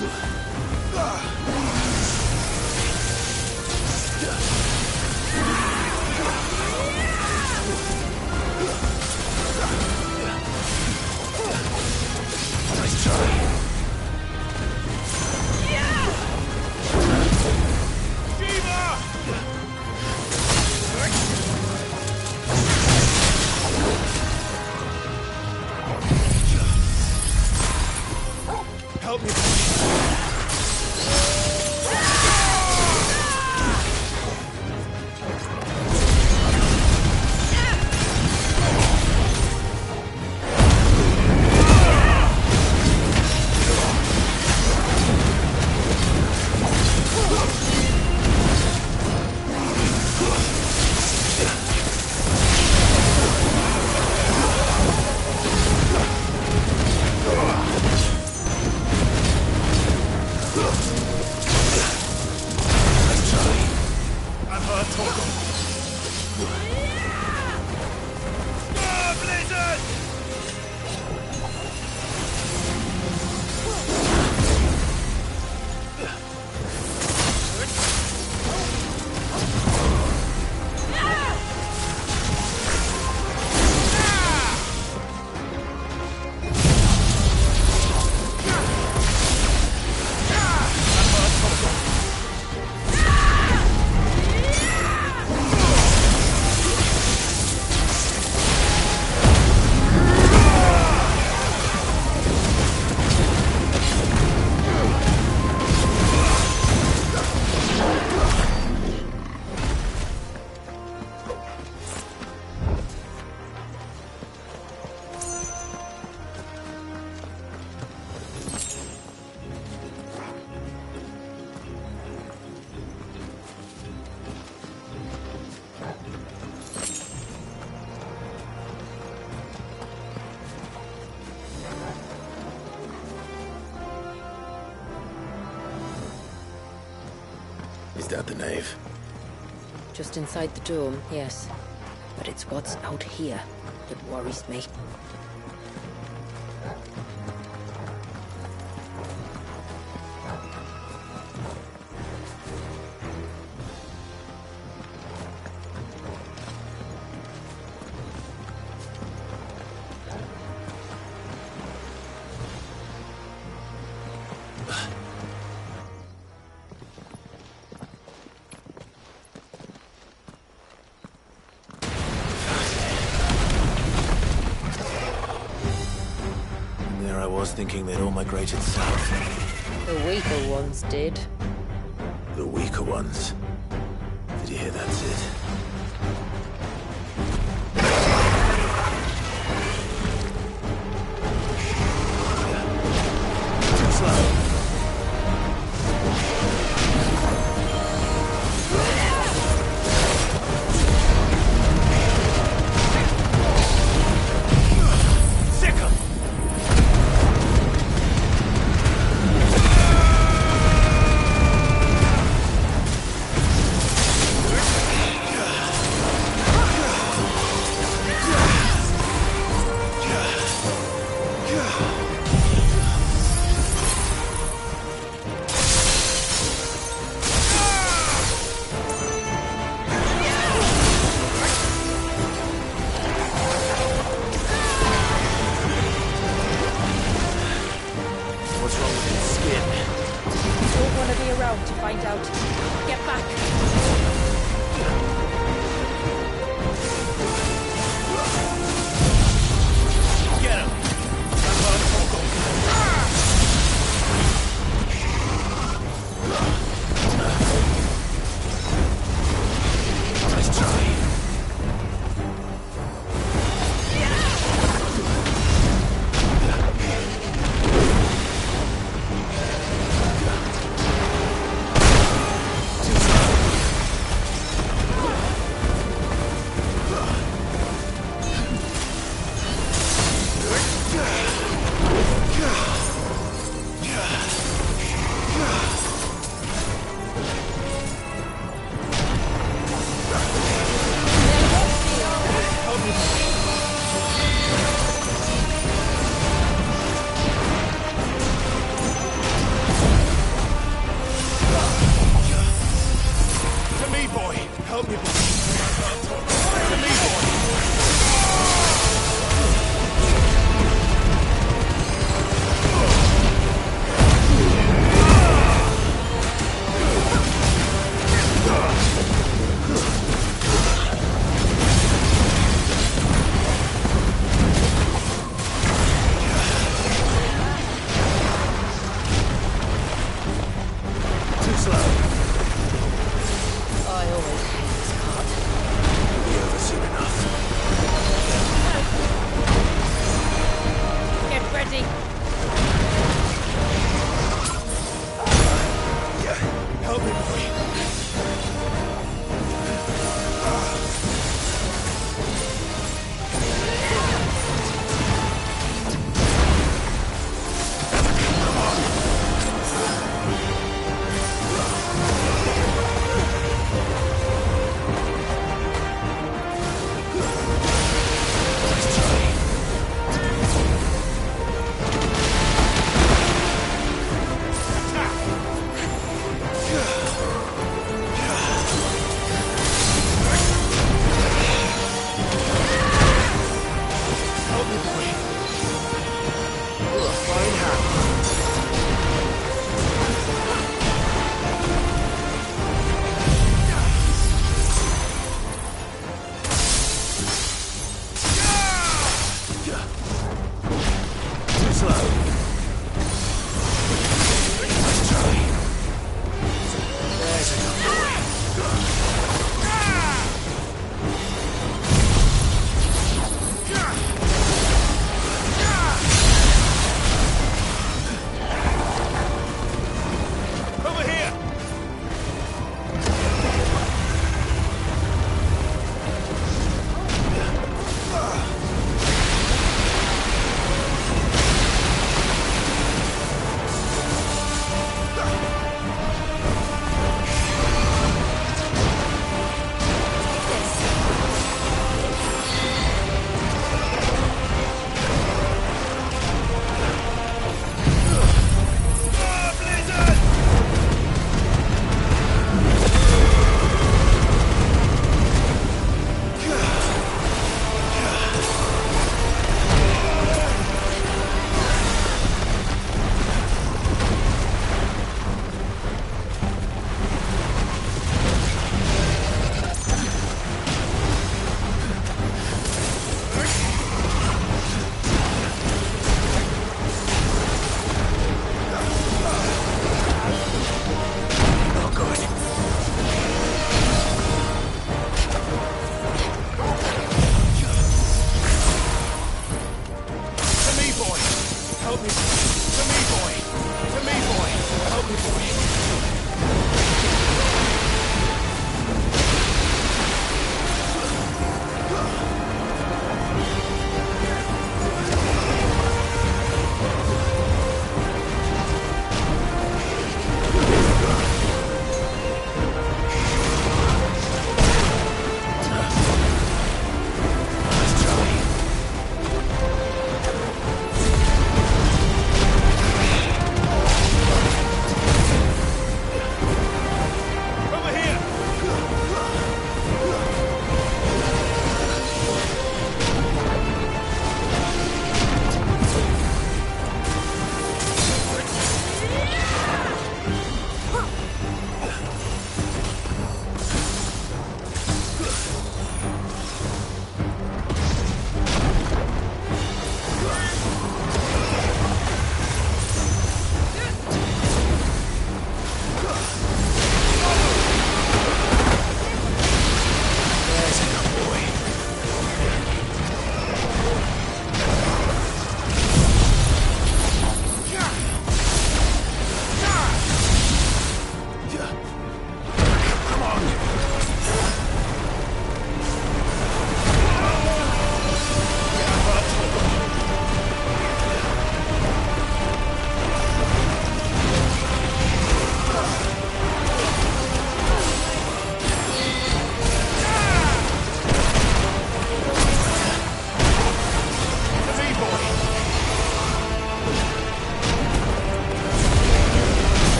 Nice try. Help me. Is that the nave? Just inside the dome, yes. But it's what's out here that worries me. Thinking they'd all migrated south. The weaker ones did. The weaker ones? Did you hear that, Sid? Slow.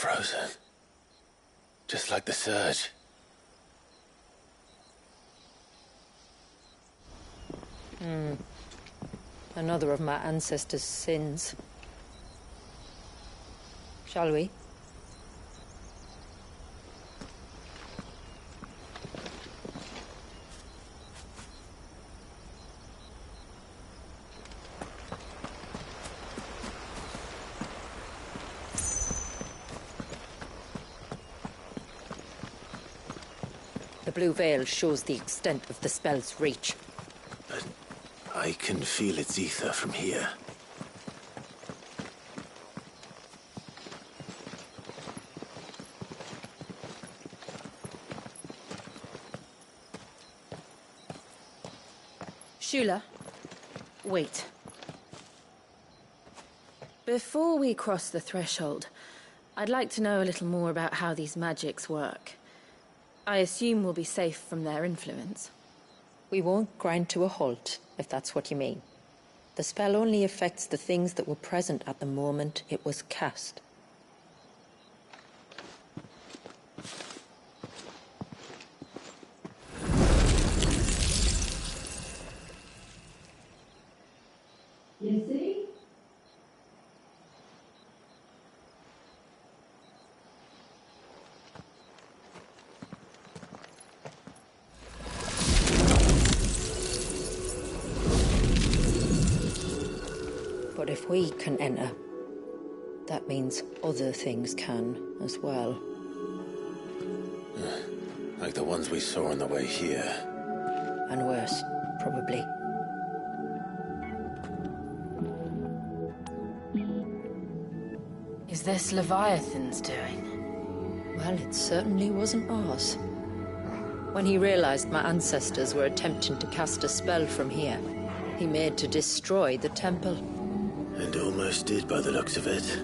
Frozen. Just like the surge. Another of my ancestors' sins. Shall we? The blue veil shows the extent of the spell's reach. But I can feel its ether from here. Shula, wait. Before we cross the threshold, I'd like to know a little more about how these magics work. I assume we'll be safe from their influence. We won't grind to a halt, if that's what you mean. The spell only affects the things that were present at the moment it was cast. You see? But if we can enter, that means other things can as well. Like the ones we saw on the way here. And worse, probably. Is this Leviathan's doing? Well, it certainly wasn't ours. When he realized my ancestors were attempting to cast a spell from here, he made to destroy the temple. And almost did by the looks of it.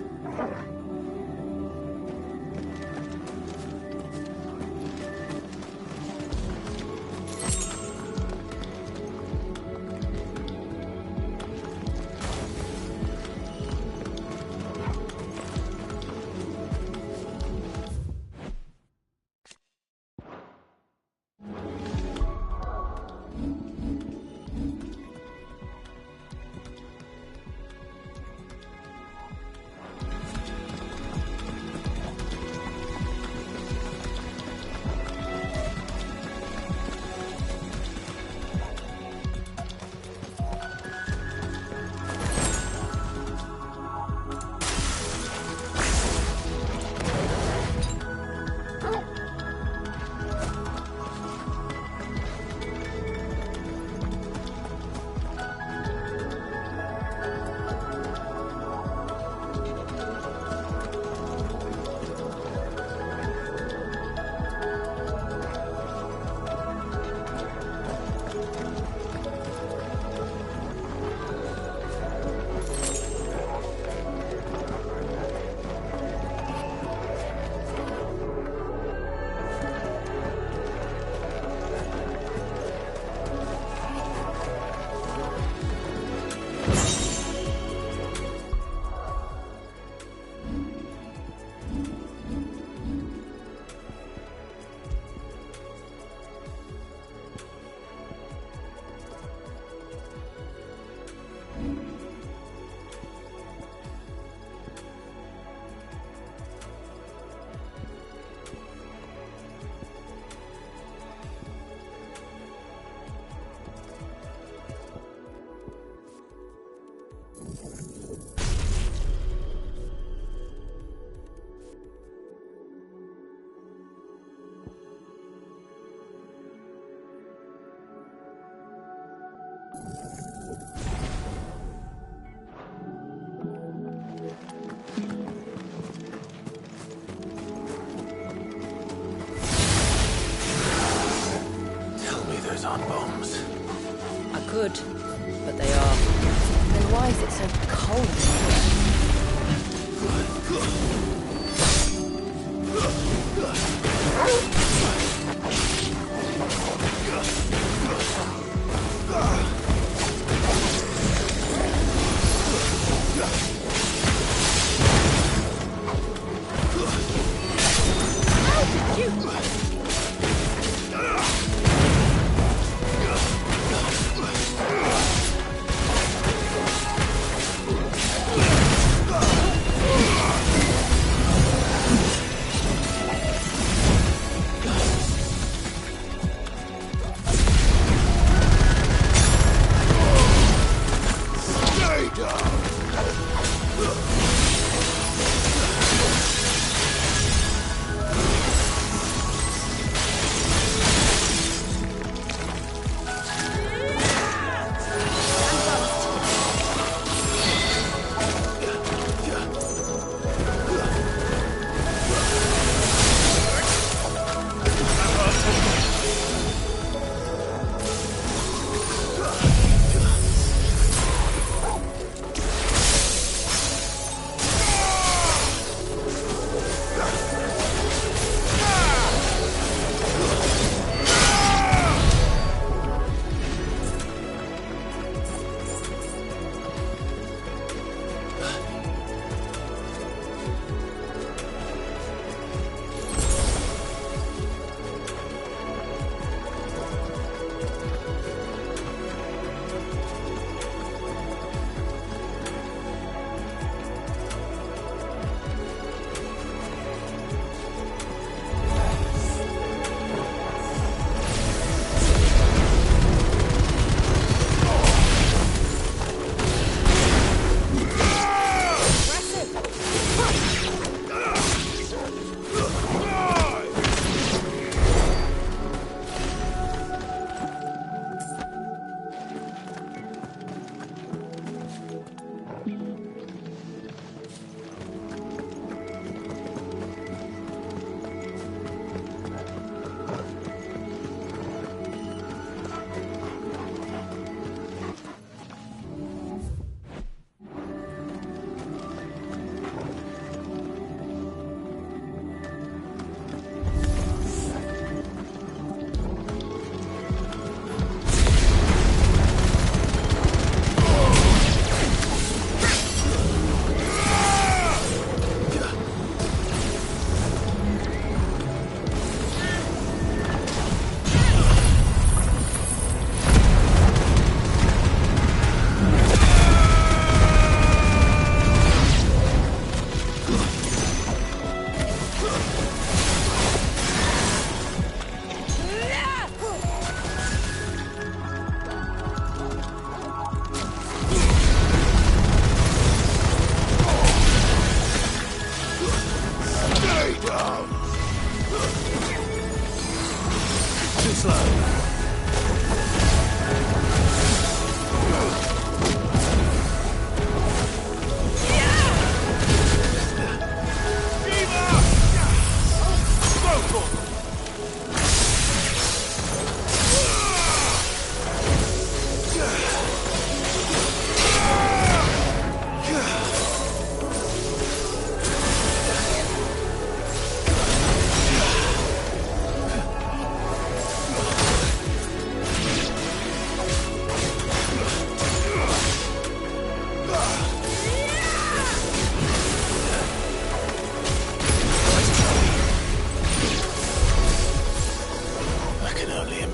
aren't bombs. I could, but they are. Then why is it so cold?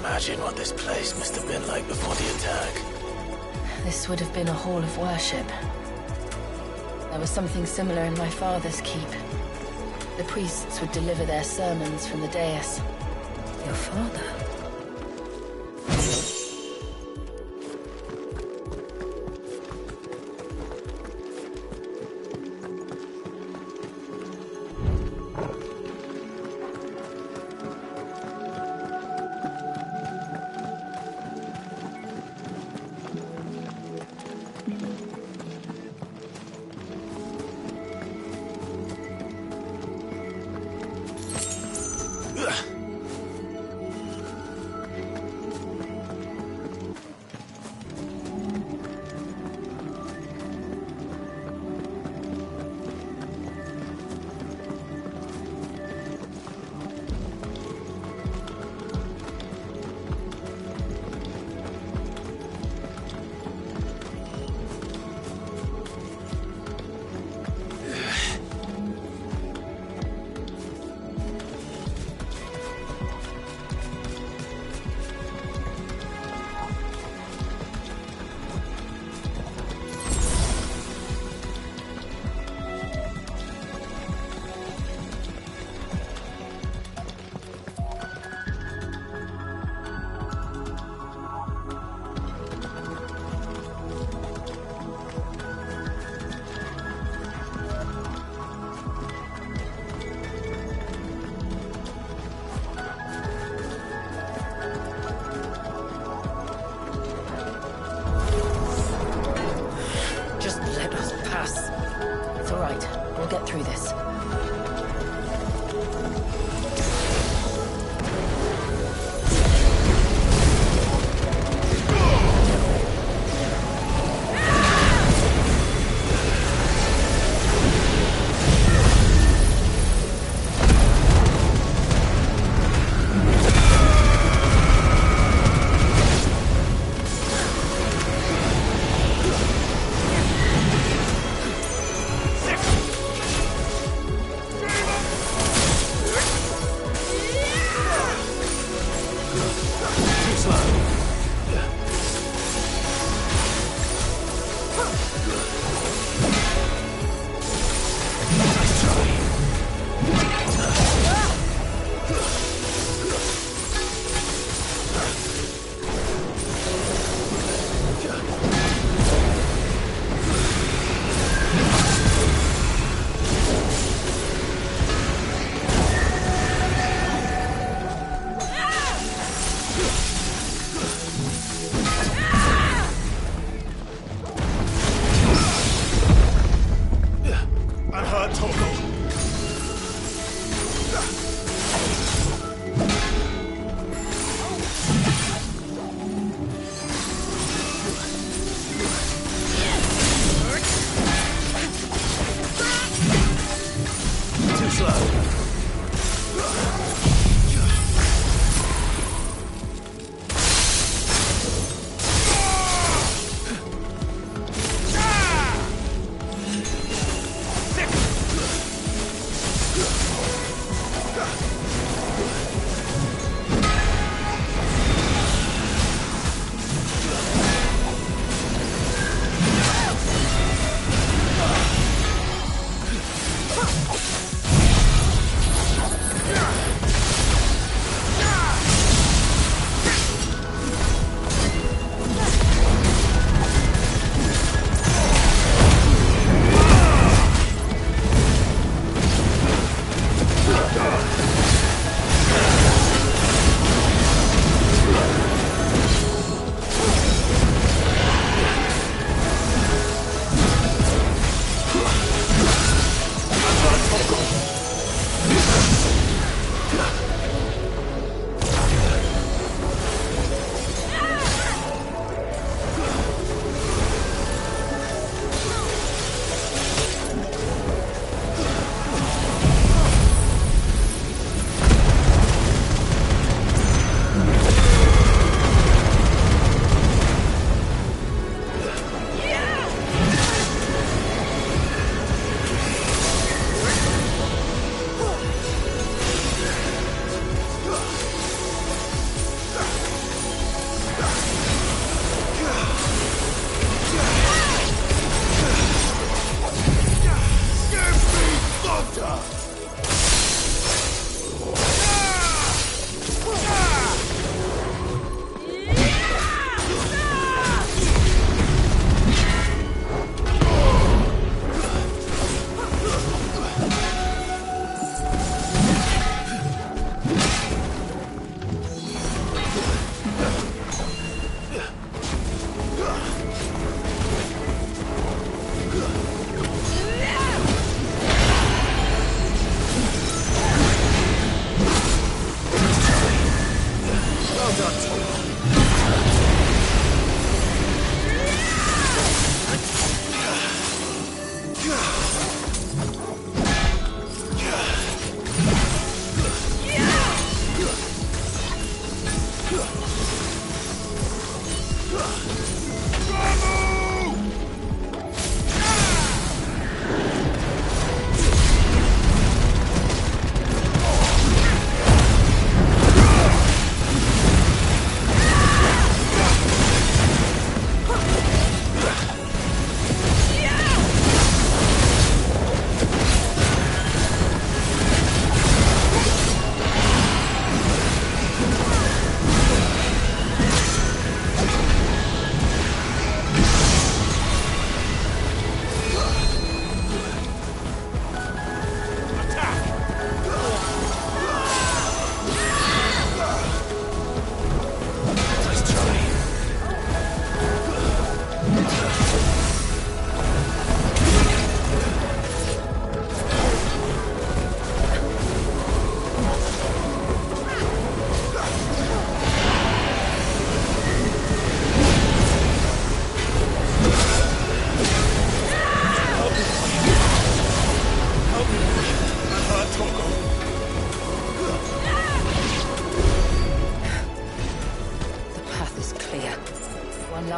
Imagine what this place must have been like before the attack. This would have been a hall of worship. There was something similar in my father's keep. The priests would deliver their sermons from the dais. Your father?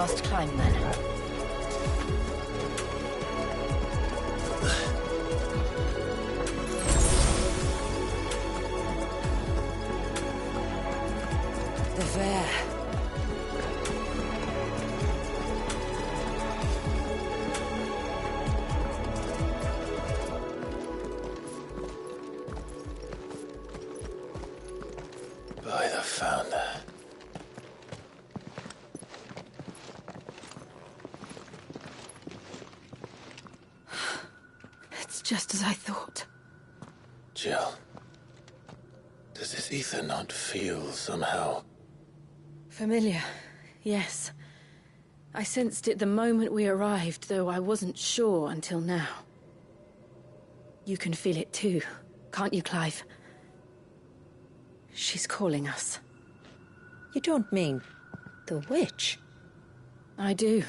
last climb, then. The Fair. By the Founder. It's just as I thought. Jill, does this ether not feel somehow? Familiar, yes. I sensed it the moment we arrived, though I wasn't sure until now. You can feel it too, can't you, Clive? She's calling us. You don't mean the witch? I do.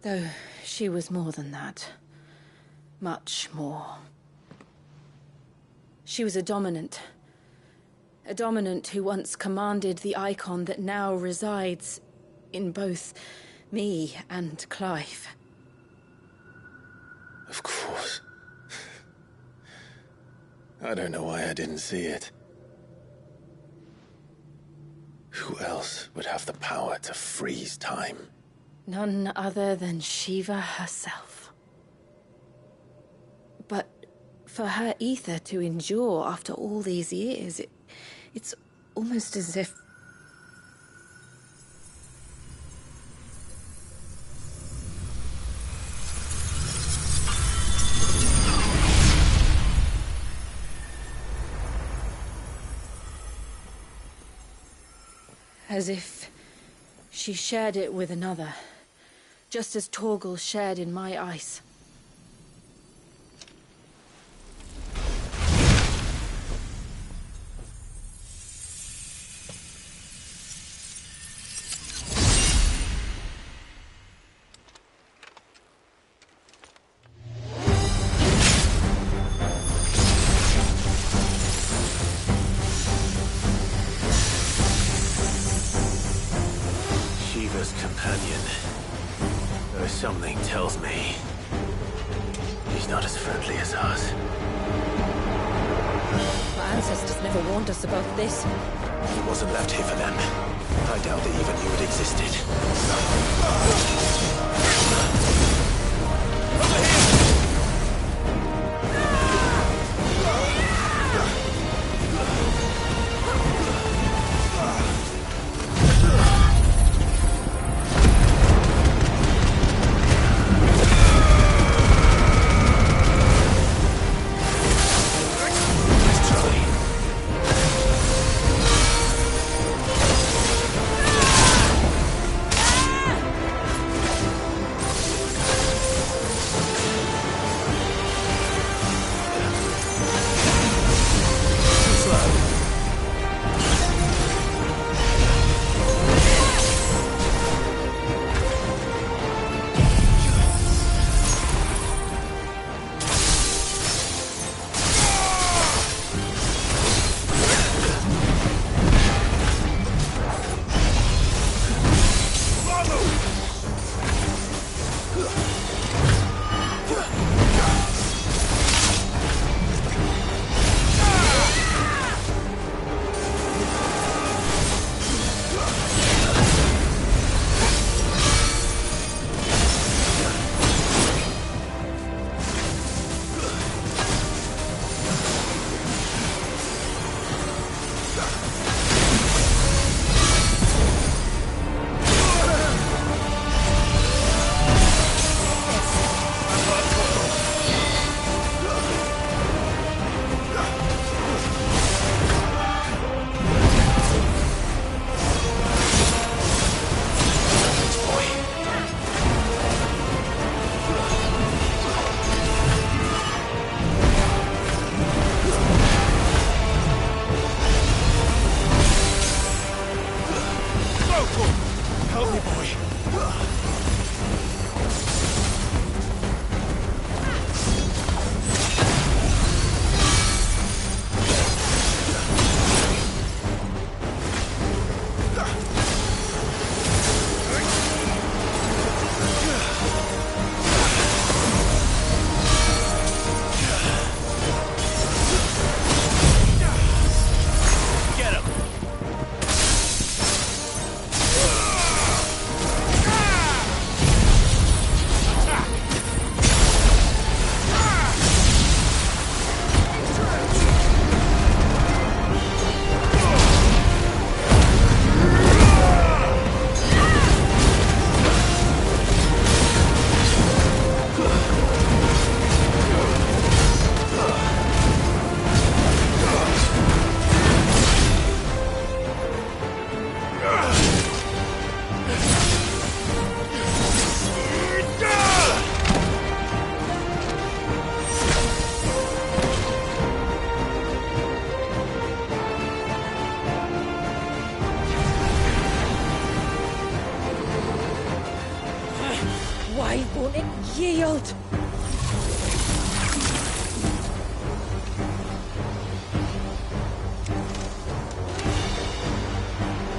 Though she was more than that. Much more. She was a dominant. A dominant who once commanded the icon that now resides in both me and Clive. Of course. I don't know why I didn't see it. Who else would have the power to freeze time? None other than Shiva herself. But for her ether to endure after all these years, it's almost as if... As if she shared it with another, just as Torgal shared in my ice. Companion. Though something tells me he's not as friendly as us. Our ancestors never warned us about this. He wasn't left here for them. I doubt they even knew it existed. Won't it yield?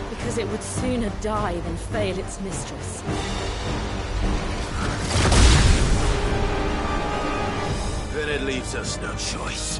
Because it would sooner die than fail its mistress. Then it leaves us no choice.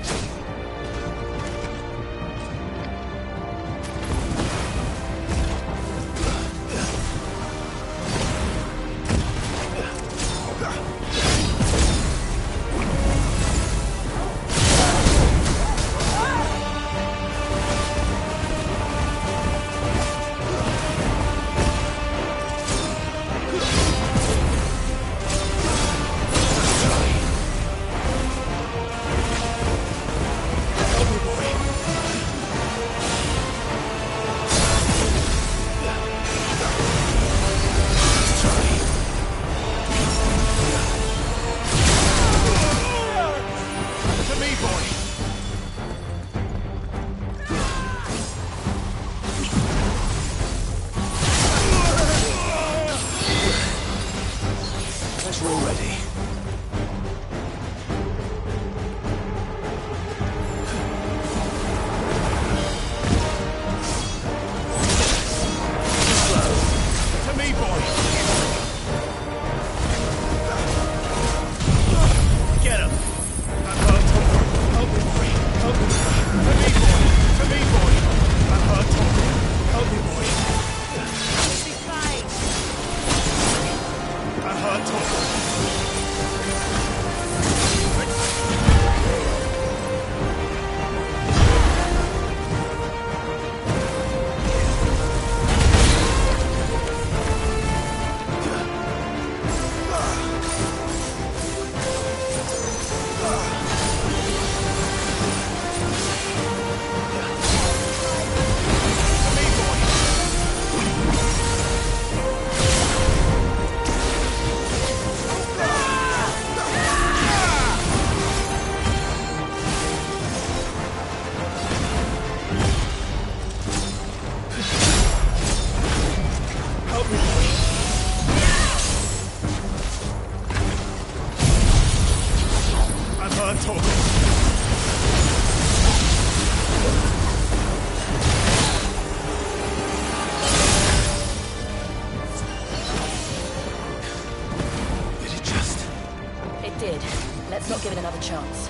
Let's not give it another chance.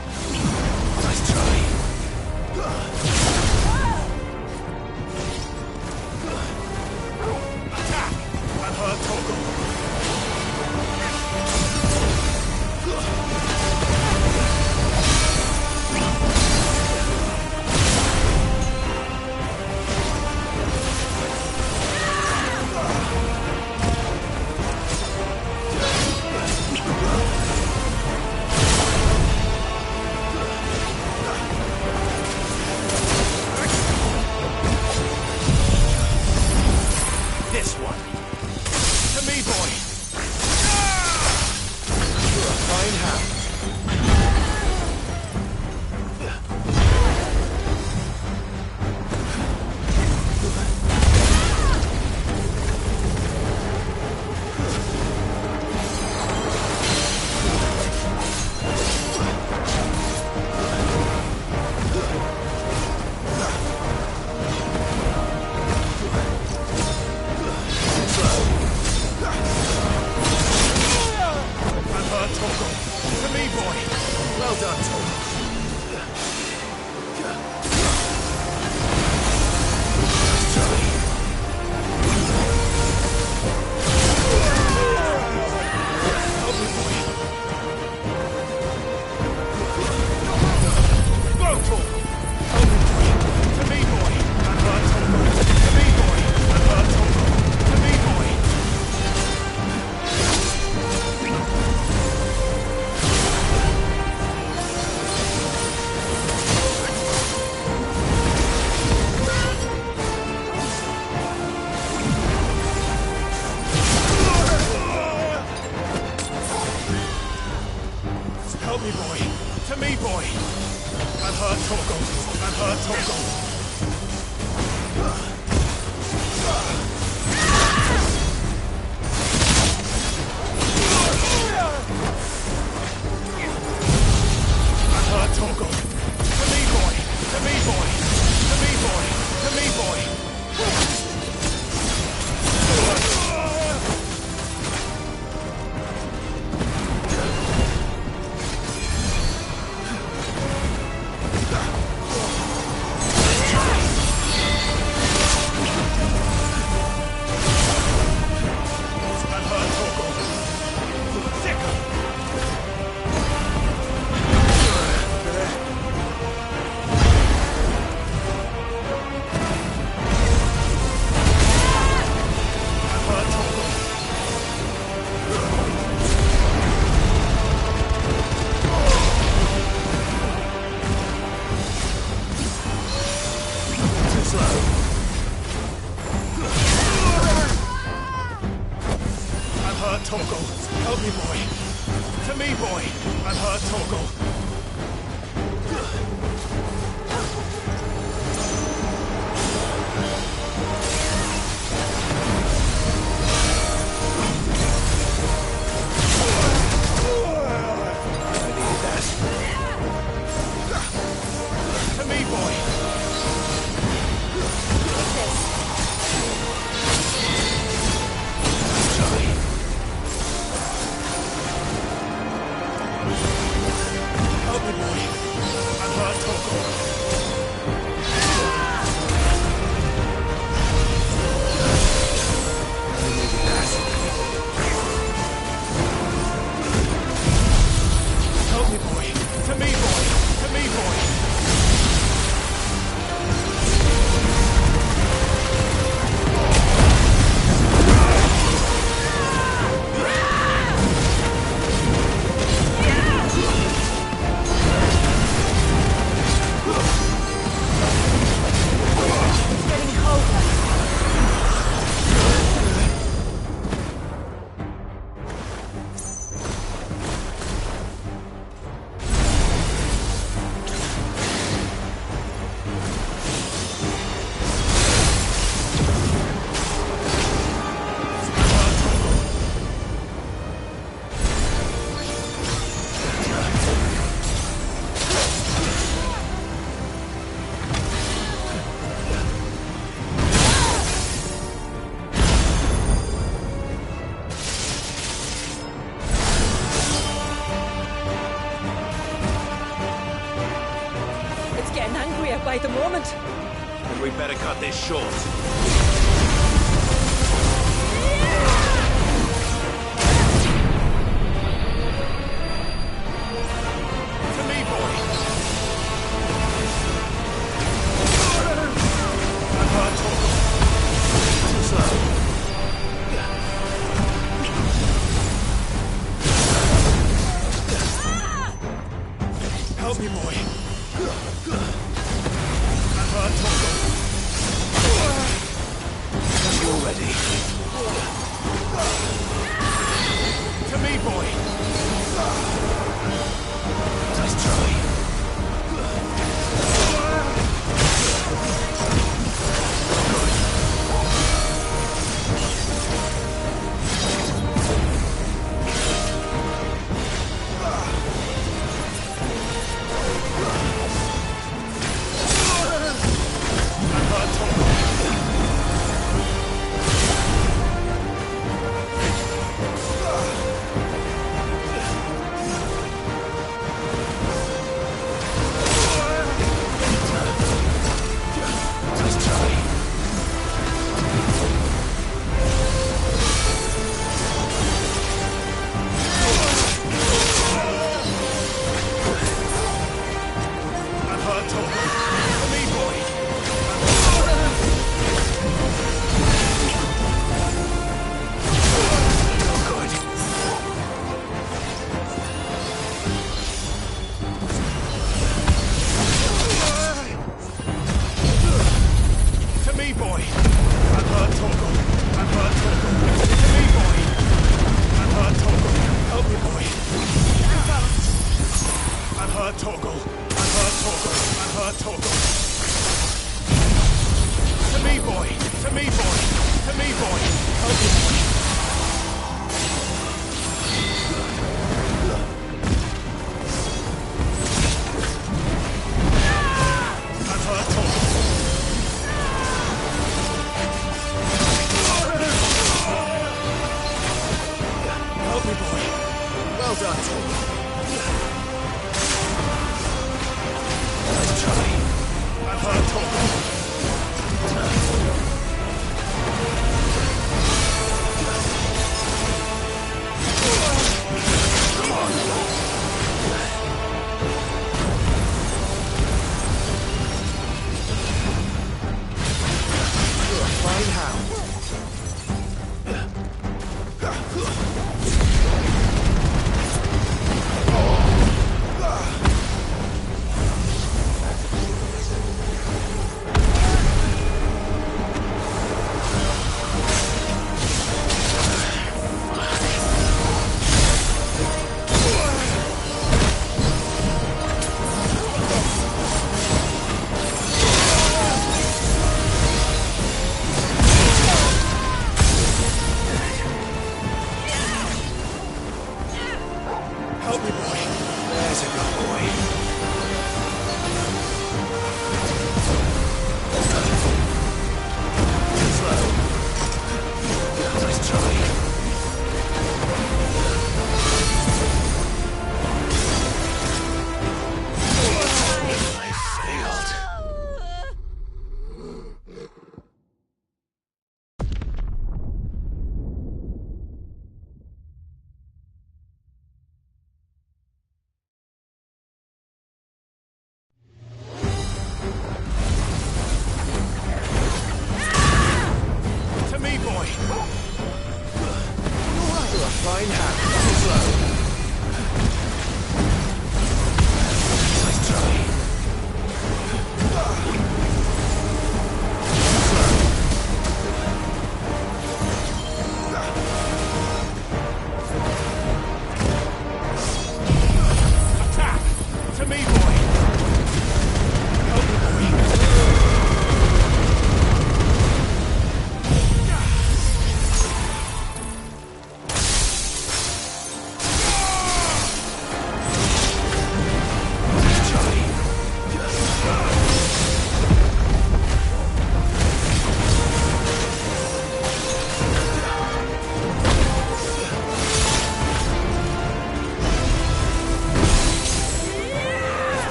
Nice try. Attack! I've heard Toggle. slow. I'm hurt, Torgal. Help me, boy. To me, boy. I'm hurt, Torgal. To me, boy. Help me, boy. I'm hurt, Torgal. Help me, boy. To me, boy. To me, boy. It's getting angrier by the moment. Then we'd better cut this short. To me, boy. I'm hurt, Torgal. Too slow. Help me, boy. I'm hurt, Torgal. You're ready. To me, boy. Nice try. I'm hurt, Torgal. Nice try. I'm hurt, Torgal. To me, boy. Good. To me, boy. I'm hurt, Torgal. I'm hurt, Torgal. To me, boy. I'm hurt, Torgal. Help me, boy. I'm hurt, Torgal. I'm hurt, Torgal. I'm hurt, Torgal. To me, boy. To me, boy. To me, boy. Help me, boy. I'm hurt, Torgal. Help me, boy. Well done, Torgal. Nice try. I'm hurt, Torgal. Come on. You're a fine hound.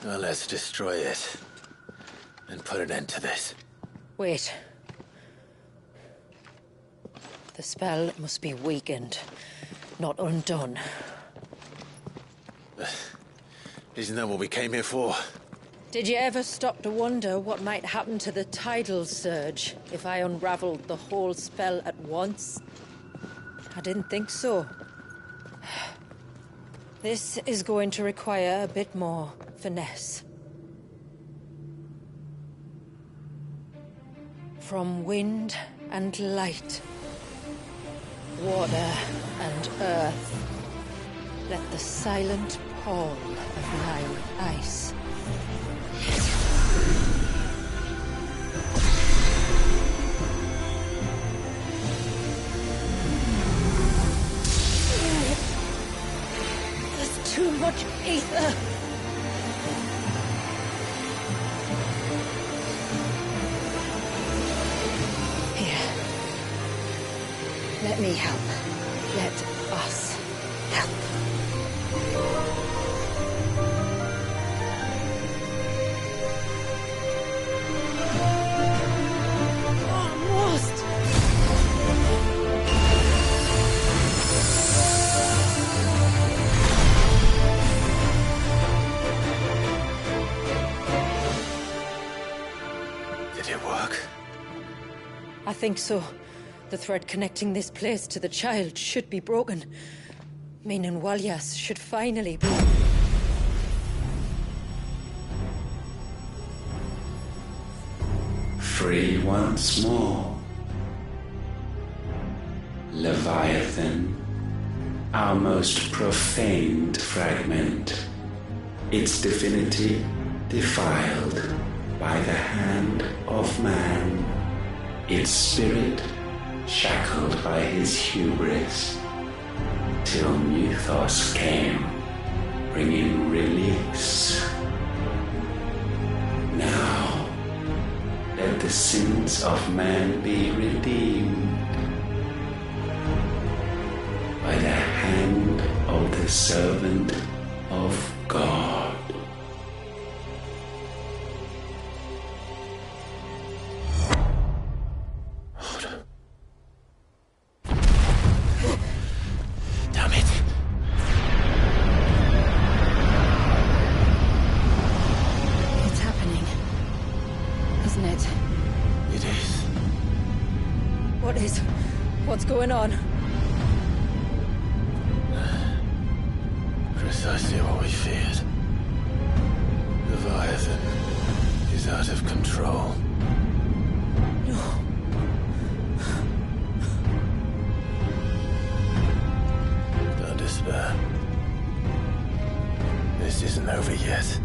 Now let's destroy it. And put an end to this. Wait. The spell must be weakened, not undone. Isn't that what we came here for? Did you ever stop to wonder what might happen to the tidal surge if I unraveled the whole spell at once? I didn't think so. This is going to require a bit more finesse. From wind and light, water and earth, let the silent pall of my ice. There's too much ether. Here. Let me help. Let us help. Almost. Did it work? I think so. The thread connecting this place to the child should be broken. Meaning Walyas should finally be... Free once more. Leviathan, our most profaned fragment, its divinity defiled by the hand of man, its spirit shackled by his hubris, till Mythos came, bringing release. Now, let the sins of man be redeemed by the hand of the servant of God. Damn it. It's happening. Isn't it? It is. What is... What's going on? Precisely what we feared. Leviathan is out of control. No. Don't despair. This isn't over yet.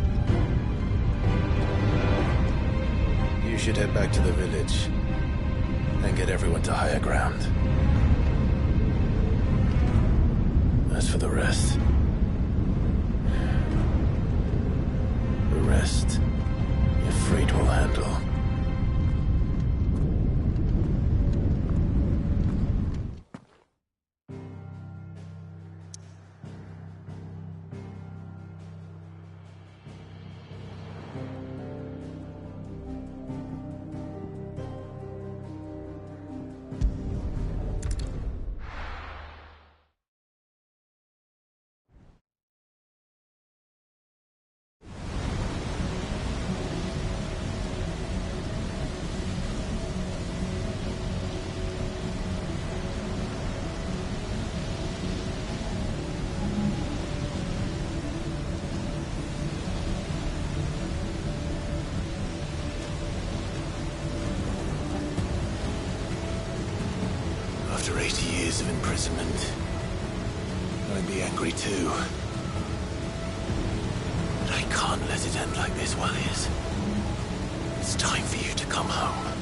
You should head back to the village and get everyone to higher ground. As for the rest... the rest, your freight will handle. After 80 years of imprisonment, I'd be angry too. But I can't let it end like this, Walyas. It's time for you to come home.